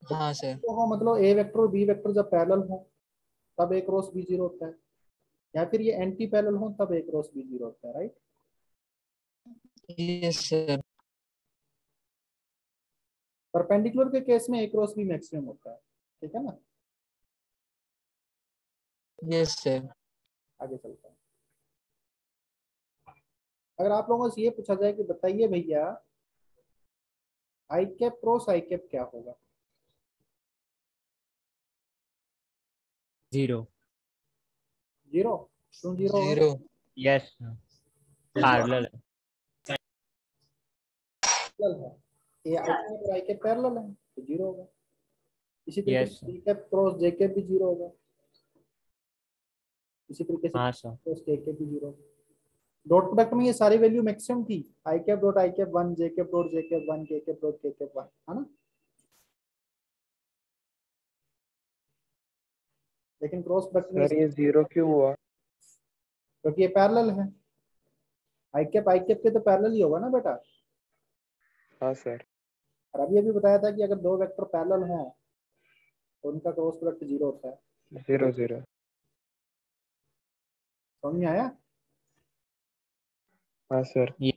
[SPEAKER 5] हाँ सर।
[SPEAKER 1] तो हो मतलब ए वेक्टर और बी वेक्टर जब पैरेलल हो तब ए क्रॉस बी 0 होता है, या फिर ये एंटी पैरेलल हो तब ए क्रॉस बी 0 होता है, राइट?
[SPEAKER 5] Yes sir.
[SPEAKER 1] परपेंडिकुलर के केस में ए क्रॉस बी मैक्सिमम होता है, ठीक है ना?
[SPEAKER 5] Yes sir.
[SPEAKER 1] आगे चलते हैं। अगर आप लोगों से ये पूछा जाए कि बताइए भैया आई कैप क्रॉस आई कैप क्या होगा?
[SPEAKER 3] 0।
[SPEAKER 1] 0? क्यों 0 होगा?
[SPEAKER 5] 0।
[SPEAKER 3] Yes sir. पैरेलल है।
[SPEAKER 1] पैरेलल है, ये आई कैप और आई कैप पैरेलल है तो 0 होगा। इसी तरीके
[SPEAKER 3] यस
[SPEAKER 1] से
[SPEAKER 3] सर।
[SPEAKER 1] डी कैप क्रॉस जे कैप भी 0 होगा, इसी तरीके से
[SPEAKER 3] हाँ सर।
[SPEAKER 1] क्रॉस के कैप भी 0 होगा। डॉट प्रोडक्ट में ये सारी वैल्यू मैक्सिमम थी, I cap dot I cap 1, J cap dot J cap 1, K cap dot के कैप 1, है ना? लेकिन क्रॉस प्रोडक्ट में
[SPEAKER 2] सर ये 0 क्यों हुआ?
[SPEAKER 1] क्योंकि ये पैरेलल है, आई कैप के तो पैरेलल ही होगा ना बेटा।
[SPEAKER 2] हाँ सर।
[SPEAKER 1] और अभी अभी बताया था कि अगर दो वेक्टर पैरेलल हों तो उनका क्रॉस प्रोडक्ट 0 होता है।
[SPEAKER 2] 0 0।
[SPEAKER 1] समझ में आया?
[SPEAKER 2] हाँ सर।
[SPEAKER 3] ये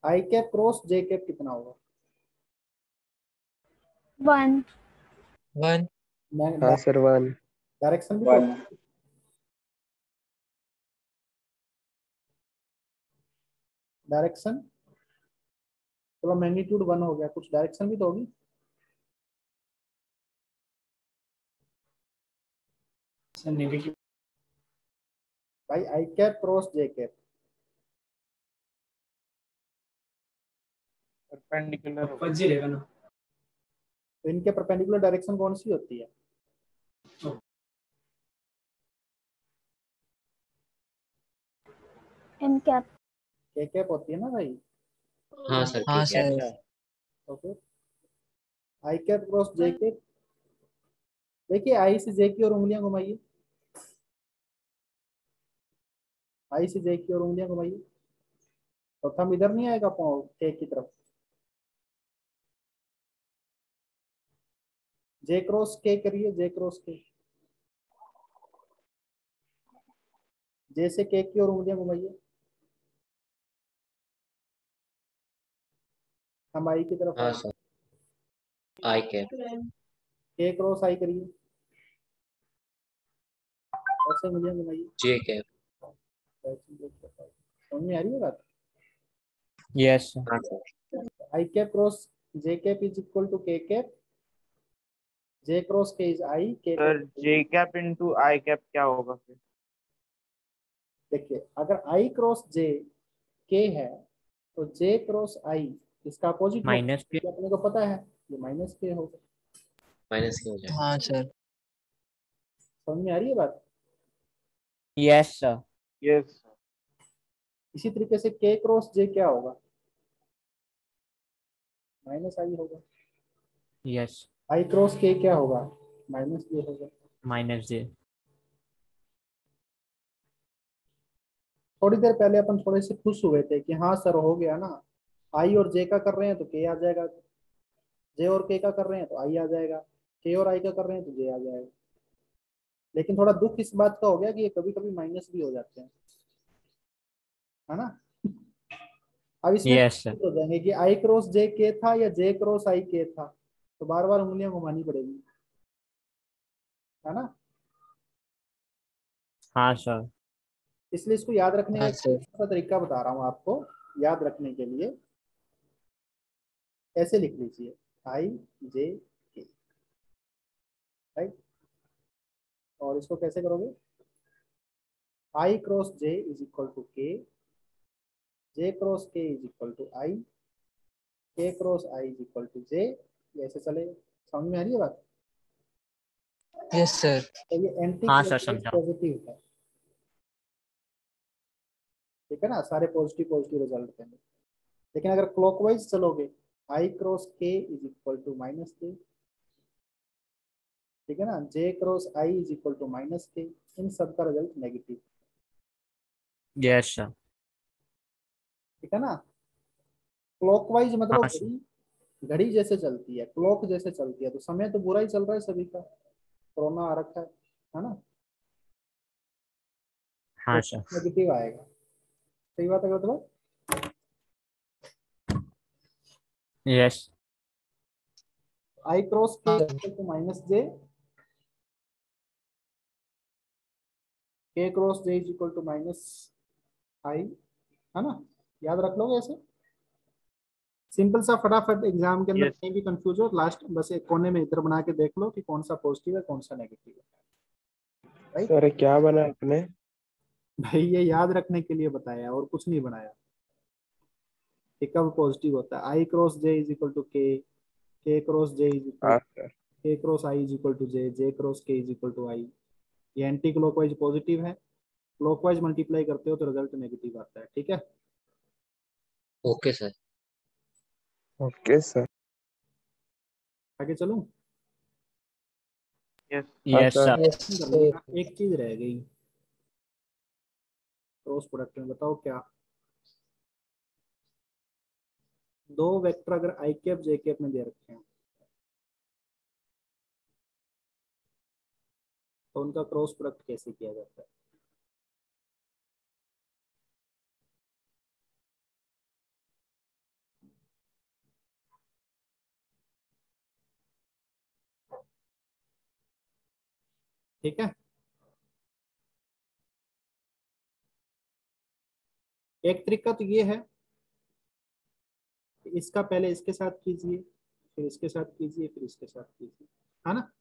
[SPEAKER 1] आई कैप क्रॉस जे कैप कितना होगा?
[SPEAKER 6] 1.
[SPEAKER 5] 1.
[SPEAKER 2] हाँ सर 1।
[SPEAKER 1] डायरेक्शन भी तो डायरेक्शन, चलो मैग्नीट्यूड 1 हो गया, कुछ डायरेक्शन भी तो होगी।
[SPEAKER 8] सर नेगेटिव
[SPEAKER 1] भाई आई कैप क्रॉस जे कैप,
[SPEAKER 2] परपेंडिकुलर
[SPEAKER 8] ऊपर जी रहेगा ना।
[SPEAKER 1] तो इनके परपेंडिकुलर डायरेक्शन कौन सी होती है?
[SPEAKER 6] N cap.
[SPEAKER 1] के कैप होती है ना भाई।
[SPEAKER 4] हाँ सर
[SPEAKER 5] हाँ
[SPEAKER 4] ठीक है।
[SPEAKER 5] सर।
[SPEAKER 1] तो फिर आई कैप क्रॉस जे कैप, देखिए आई से जे की ओर उंगलियां घुमाइए, आई से जे की ओर उंगलियां घुमाइए, तो थंब इधर नहीं आएगा पाँव के की तरफ। जे क्रॉस के करिए, जे क्रॉस के, जे से के की ओर उंगलियां घुमाइए, हम आई की तरफ
[SPEAKER 4] हाँ
[SPEAKER 1] आए,
[SPEAKER 4] सर आई कैप।
[SPEAKER 1] के क्रॉस आई करिए, ऐसे उंगलियां घुमाइए,
[SPEAKER 4] जे कैप।
[SPEAKER 1] समझ में आ रही है बात?
[SPEAKER 3] यस
[SPEAKER 4] हाँ sir.
[SPEAKER 1] I cap cross J cap is equal to k cap, j cross के is i, k
[SPEAKER 2] sir
[SPEAKER 1] cross.
[SPEAKER 2] J cap into i cap क्या होगा फिर?
[SPEAKER 1] देखिए अगर आई क्रॉस जे के है तो जे क्रॉस आई इसका अपोजिट होगा,
[SPEAKER 3] माइनस के।
[SPEAKER 1] ये अपने को पता है, ये माइनस के होगा।
[SPEAKER 4] माइनस के हो जाएगा।
[SPEAKER 5] हाँ सर।
[SPEAKER 1] समझ में आ रही है बात?
[SPEAKER 3] Yes sir.
[SPEAKER 2] यस।
[SPEAKER 1] इसी तरीके से के क्रॉस जे क्या होगा? माइनस आई होगा।
[SPEAKER 3] यस
[SPEAKER 1] आई क्रॉस के क्या होगा? माइनस जे होगा।
[SPEAKER 3] माइनस जे।
[SPEAKER 1] थोड़ी देर पहले अपन थोड़े से खुश हुए थे कि हाँ सर हो गया ना, आई और जे का कर रहे हैं तो के आ जाएगा, जे और के का कर रहे हैं तो आई आ जाएगा, के और आई का कर रहे हैं तो जे आ जाएगा। लेकिन थोड़ा दुख इस बात का हो गया कि ये कभी कभी माइनस भी हो जाते हैं, है ना। अब इसमें
[SPEAKER 3] यस सर।
[SPEAKER 1] हो जाएंगे कि आई क्रॉस जे के था या जे क्रॉस आई के था, तो बार बार उंगलियां घुमानी पड़ेगी, है ना।
[SPEAKER 3] हाँ सर।
[SPEAKER 1] इसलिए इसको याद रखने का
[SPEAKER 5] हाँ
[SPEAKER 1] एक
[SPEAKER 5] सर।
[SPEAKER 1] अच्छा तरीका बता रहा हूँ आपको, याद रखने के लिए ऐसे लिख लीजिए, आई जे के, राइट। और इसको कैसे करोगे? I cross J is equal to K, J cross के is equal to I, K cross I is equal to J, ऐसे चलेगा। समझ में आ रही है बात?
[SPEAKER 5] Yes sir.
[SPEAKER 1] तो ये एंटी
[SPEAKER 3] हाँ सर
[SPEAKER 1] क्लॉकवाइज
[SPEAKER 3] समझा।
[SPEAKER 1] पॉजिटिव है, ठीक है ना, सारे पॉजिटिव पॉजिटिव रिजल्ट देंगे। लेकिन अगर क्लॉकवाइज चलोगे, आई क्रॉस के is equal to minus K, ठीक है ना, J cross I is equal to minus K, इन सब का रिजल्ट नेगेटिव,
[SPEAKER 3] यस सर।
[SPEAKER 1] ठीक है ना। क्लॉकवाइज मतलब
[SPEAKER 3] हाँ
[SPEAKER 1] घड़ी, घड़ी जैसे चलती है, क्लॉक जैसे चलती है, तो समय तो बुरा ही चल रहा है सभी का, कोरोना आ रखा है ना, तो
[SPEAKER 3] हाँ सर।
[SPEAKER 1] नेगेटिव आएगा। सही बात है मतलब,
[SPEAKER 3] यस।
[SPEAKER 1] आई क्रॉस के
[SPEAKER 5] हाँ
[SPEAKER 1] equal to minus J, K cross J is equal to minus I, है ना, याद रख लोगे ऐसे। सिंपल सा फटाफट एग्जाम के अंदर
[SPEAKER 2] यस।
[SPEAKER 1] कहीं भी कंफ्यूज हो, लास्ट बस एक कोने में इधर बना के देख लो कि कौन सा पॉजिटिव है कौन सा नेगेटिव है, राइट।
[SPEAKER 2] सर क्या बना आपने?
[SPEAKER 1] भाई ये याद रखने के लिए बताया और कुछ नहीं बनाया कि कब पॉजिटिव होता है। I cross J is equal to K cross J is equal,
[SPEAKER 2] हाँ सर।
[SPEAKER 1] K cross I is equal to J, J cross के इज इक्वल टू आई। ये एंटी क्लॉकवाइज पॉजिटिव है, क्लॉकवाइज मल्टीप्लाई करते हो तो रिजल्ट नेगेटिव आता है, ठीक है।
[SPEAKER 4] Okay sir.
[SPEAKER 2] Okay sir.
[SPEAKER 1] आगे चलूं?
[SPEAKER 2] यस। हाँ
[SPEAKER 3] यस
[SPEAKER 2] सर।
[SPEAKER 3] सर।
[SPEAKER 5] यस
[SPEAKER 1] कर
[SPEAKER 5] सर।
[SPEAKER 1] लिया, एक चीज रह गई क्रॉस प्रोडक्ट में, बताओ क्या। दो वेक्टर अगर आई कैप जे कैप में दे रखे हैं तो उनका क्रॉस प्रोडक्ट कैसे किया जाता है? ठीक है, एक तरीका तो ये है कि इसका पहले इसके साथ कीजिए, फिर इसके साथ कीजिए, फिर इसके साथ कीजिए, है ना।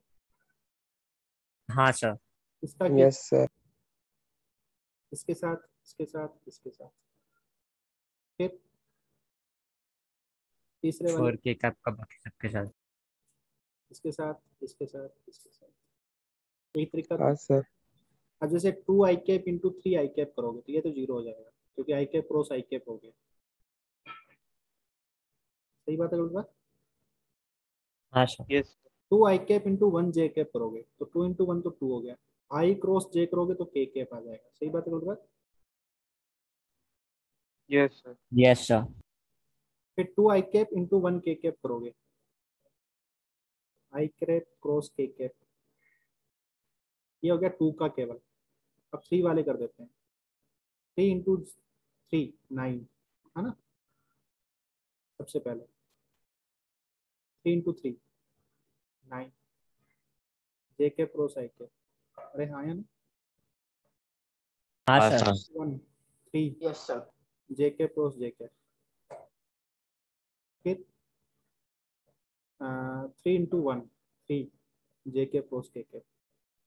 [SPEAKER 3] हाँ सर।
[SPEAKER 1] इसका
[SPEAKER 2] यस सर।
[SPEAKER 1] इसके साथ, इसके साथ, इसके साथ, फिर तीसरे वाले
[SPEAKER 3] 4K कैप का बाकी सबके साथ।
[SPEAKER 1] इसके साथ, इसके साथ, इसके साथ, एक तरीका।
[SPEAKER 2] हाँ सर।
[SPEAKER 1] अब जैसे 2 आई कैप इंटू 3 आई कैप करोगे तो ये तो जीरो हो जाएगा, क्योंकि आई कैप क्रॉस आई कैप हो गया। सही बात है गलत बात?
[SPEAKER 3] हाँ सर।
[SPEAKER 2] यस
[SPEAKER 1] 2 आई कैप इंटू 1 जे कैप करोगे तो 2 इंटू 1 तो 2 हो गया, आई क्रॉस जे करोगे तो के कैप आ जाएगा। सही बात है गलत बात?
[SPEAKER 2] Yes sir.
[SPEAKER 3] Yes sir.
[SPEAKER 1] फिर 2 आई कैप इंटू 1 के कैप करोगे, आई कैप क्रॉस के कैप, ये हो गया 2 का केवल। अब 3 वाले कर देते हैं, 3 इंटू 3 9, है ना। सबसे पहले 3 into 3 9, J cap cross I cap, अरे हाँ या ना।
[SPEAKER 3] हाँ
[SPEAKER 4] हाँ
[SPEAKER 3] sir.
[SPEAKER 4] Sir.
[SPEAKER 1] 1 3
[SPEAKER 7] yes sir.
[SPEAKER 1] J cap cross जे कैप, फिर 3 into 1 3, J cap cross K cap.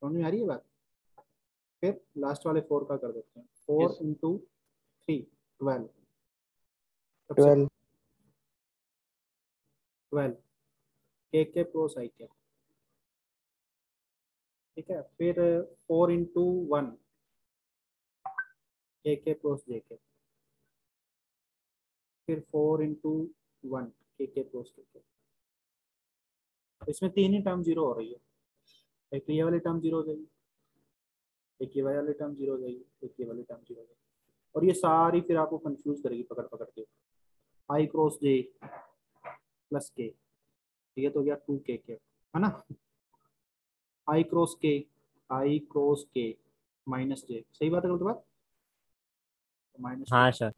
[SPEAKER 1] समझ में आ रही है बात? फिर लास्ट वाले 4 का कर देते हैं, 4
[SPEAKER 2] Yes.
[SPEAKER 1] इंटू 3 12,
[SPEAKER 2] 12
[SPEAKER 1] 12 के कैप क्रॉस आई कैप। ठीक है, फिर 4 इंटू 1 के कैप क्रॉस जे कैप, फिर 4 into 1 K cap cross K cap. इसमें 3 ही टर्म जीरो हो रही है, एक तो ये वाली टर्म जीरो हो जाएगी, एक ये वाली टर्म जीरो हो जाएगी, एक ये वाली टर्म जीरो हो जाएगी, और ये सारी फिर आपको कंफ्यूज करेगी पकड़ पकड़ के। आई क्रॉस जे प्लस के, ये तो गया 2 के कैप, है ना। आई क्रॉस के, आई क्रॉस के माइनस जे। सही बात है गलत बात? माइनस
[SPEAKER 3] हाँ सर।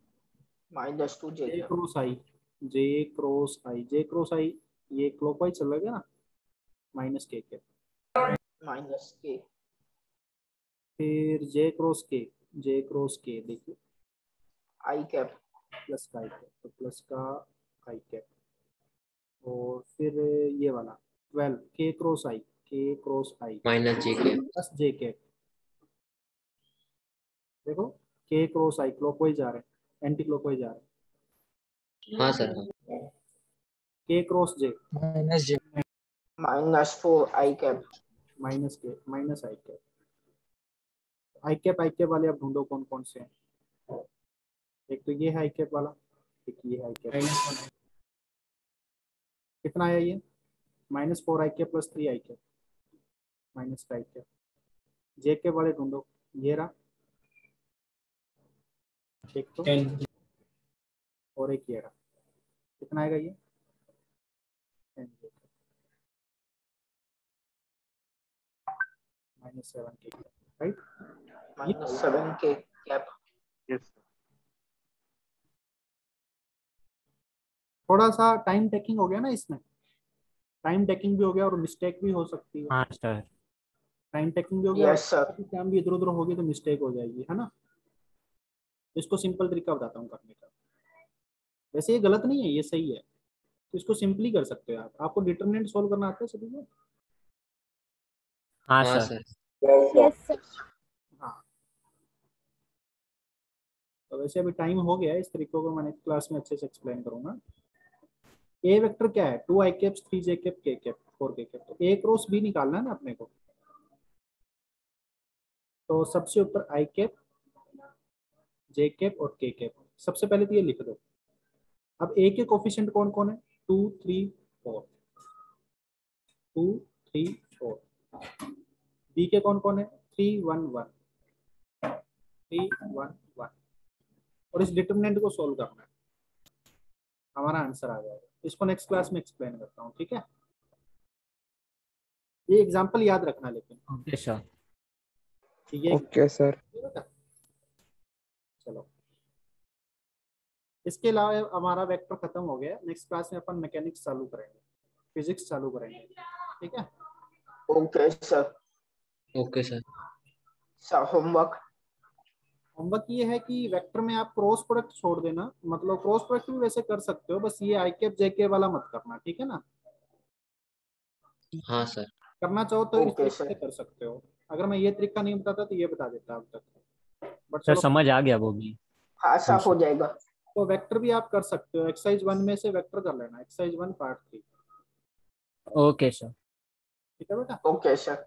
[SPEAKER 7] -2 जे
[SPEAKER 1] जे क्रॉस आई, जे क्रॉस आई, जे क्रॉस आई, ये क्लॉकवाइज चल रहा है ना, माइनस के कैप।
[SPEAKER 7] -k
[SPEAKER 1] फिर जे क्रॉस के, जे क्रॉस के देखिए
[SPEAKER 7] आई कैप
[SPEAKER 1] प्लस का आई कैप, तो प्लस का आई कैप। और फिर ये वाला 12 के क्रॉस आई, के क्रॉस आई
[SPEAKER 4] माइनस जी के।
[SPEAKER 1] प्लस जे कैप। देखो के क्रॉस आई क्लॉकवाइज जा रहे हैं, एंटी क्लॉकवाइज जा रहे हैं।
[SPEAKER 4] हाँ सर। हाँ।
[SPEAKER 1] के क्रॉस जे
[SPEAKER 5] माइनस जे।
[SPEAKER 7] -4 आई कैप
[SPEAKER 1] माइनस के, माइनस आई कैप। आई कैप वाले आप ढूंढो कौन कौन से हैं। एक तो ये है आई कैप वाला, एक ये है आई कैप। कितना आया ये? -4 आई कैप प्लस 3 आई कैप, माइनस का आई कैप। जे कैप वाले ढूंढो, ये रहा एक तो,
[SPEAKER 8] 10
[SPEAKER 1] और एक ये रहा। कितना आएगा ये? 10 -7 के कैप, राइट।
[SPEAKER 7] -7 के कैप।
[SPEAKER 2] यस
[SPEAKER 1] थोड़ा सा टाइम टेकिंग हो गया ना इसमें, टाइम टेकिंग भी हो गया और मिस्टेक भी हो सकती है।
[SPEAKER 3] हाँ सर।
[SPEAKER 1] टाइम टेकिंग भी हो गया,
[SPEAKER 7] यस सर।
[SPEAKER 1] काम भी इधर उधर होगी तो मिस्टेक हो जाएगी, है ना। इसको सिंपल तरीका बताता हूँ करने का। वैसे ये गलत नहीं है, ये सही है, तो इसको सिंपली कर सकते हो आप। आपको डिटरमिनेंट सॉल्व करना आता है सभी को?
[SPEAKER 3] हाँ
[SPEAKER 4] हाँ
[SPEAKER 3] सर।
[SPEAKER 4] सर।
[SPEAKER 6] Yes sir.
[SPEAKER 1] हाँ, तो वैसे अभी टाइम हो गया है, इस तरीकों को मैंने क्लास में अच्छे से एक्सप्लेन करूंगा। ए वेक्टर क्या है? 2 आई कैप्स 3 जे कैप के कैप 4 के कैप। तो ए क्रॉस बी निकालना है ना अपने को, तो सबसे ऊपर आई कैप, जे कैप और के कैप। सबसे पहले तो ये लिख दो। अब ए के कोफिशिएंट कौन कौन है? 2 3 4, 2 3 4। बी के कौन कौन है? 3 1 1, 3 1 1। और इस डिटरमिनेंट को सोल्व करना है, हमारा आंसर आ जाएगा। इसको नेक्स्ट क्लास में एक्सप्लेन करता हूँ, ठीक है। ये एग्जांपल याद रखना लेकिन,
[SPEAKER 3] ओके सर।
[SPEAKER 1] ठीक है।
[SPEAKER 2] Okay sir.
[SPEAKER 1] चलो, इसके अलावा हमारा वेक्टर खत्म हो गया। नेक्स्ट क्लास में अपन मैकेनिक्स चालू करेंगे, फिजिक्स चालू करेंगे, ठीक है।
[SPEAKER 7] Okay sir.
[SPEAKER 4] Okay sir.
[SPEAKER 7] Sir homework.
[SPEAKER 1] Homework ये है कि वेक्टर में आप क्रॉस प्रोडक्ट छोड़ देना, मतलब क्रॉस प्रोडक्ट भी वैसे कर सकते हो, बस ये आई कैप जे के वाला मत करना, ठीक है ना।
[SPEAKER 4] हाँ सर।
[SPEAKER 1] करना चाहो तो इस
[SPEAKER 7] ओके
[SPEAKER 1] तरीके
[SPEAKER 7] सर।
[SPEAKER 1] से कर सकते हो। अगर मैं ये तरीका नहीं बताता तो ये बता देता अब तक, बट
[SPEAKER 3] सर
[SPEAKER 1] चलो।
[SPEAKER 3] समझ आ गया वो भी।
[SPEAKER 7] हाँ साफ हो जाएगा।
[SPEAKER 1] तो वेक्टर भी आप कर सकते हो, एक्सरसाइज 1 में से वेक्टर कर लेना, एक्सरसाइज 1 पार्ट 3।
[SPEAKER 3] Okay sir.
[SPEAKER 1] ठीक है बेटा।
[SPEAKER 7] Okay sir.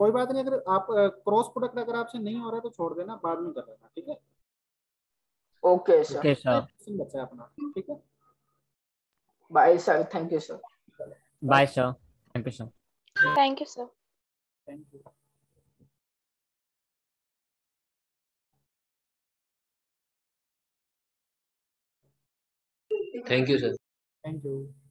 [SPEAKER 1] कोई बात नहीं, अगर आप क्रॉस प्रोडक्ट अगर आपसे नहीं हो रहा है तो छोड़ देना, बाद में कर लेना, ठीक है।
[SPEAKER 7] Okay sir.
[SPEAKER 3] Okay sir.
[SPEAKER 1] Question बचा है अपना, ठीक है।
[SPEAKER 7] Bye sir, thank you sir.
[SPEAKER 3] Bye sir, thank you sir.
[SPEAKER 6] Thank you, sir.
[SPEAKER 1] Thank you.
[SPEAKER 4] Thank you sir.
[SPEAKER 1] Thank you.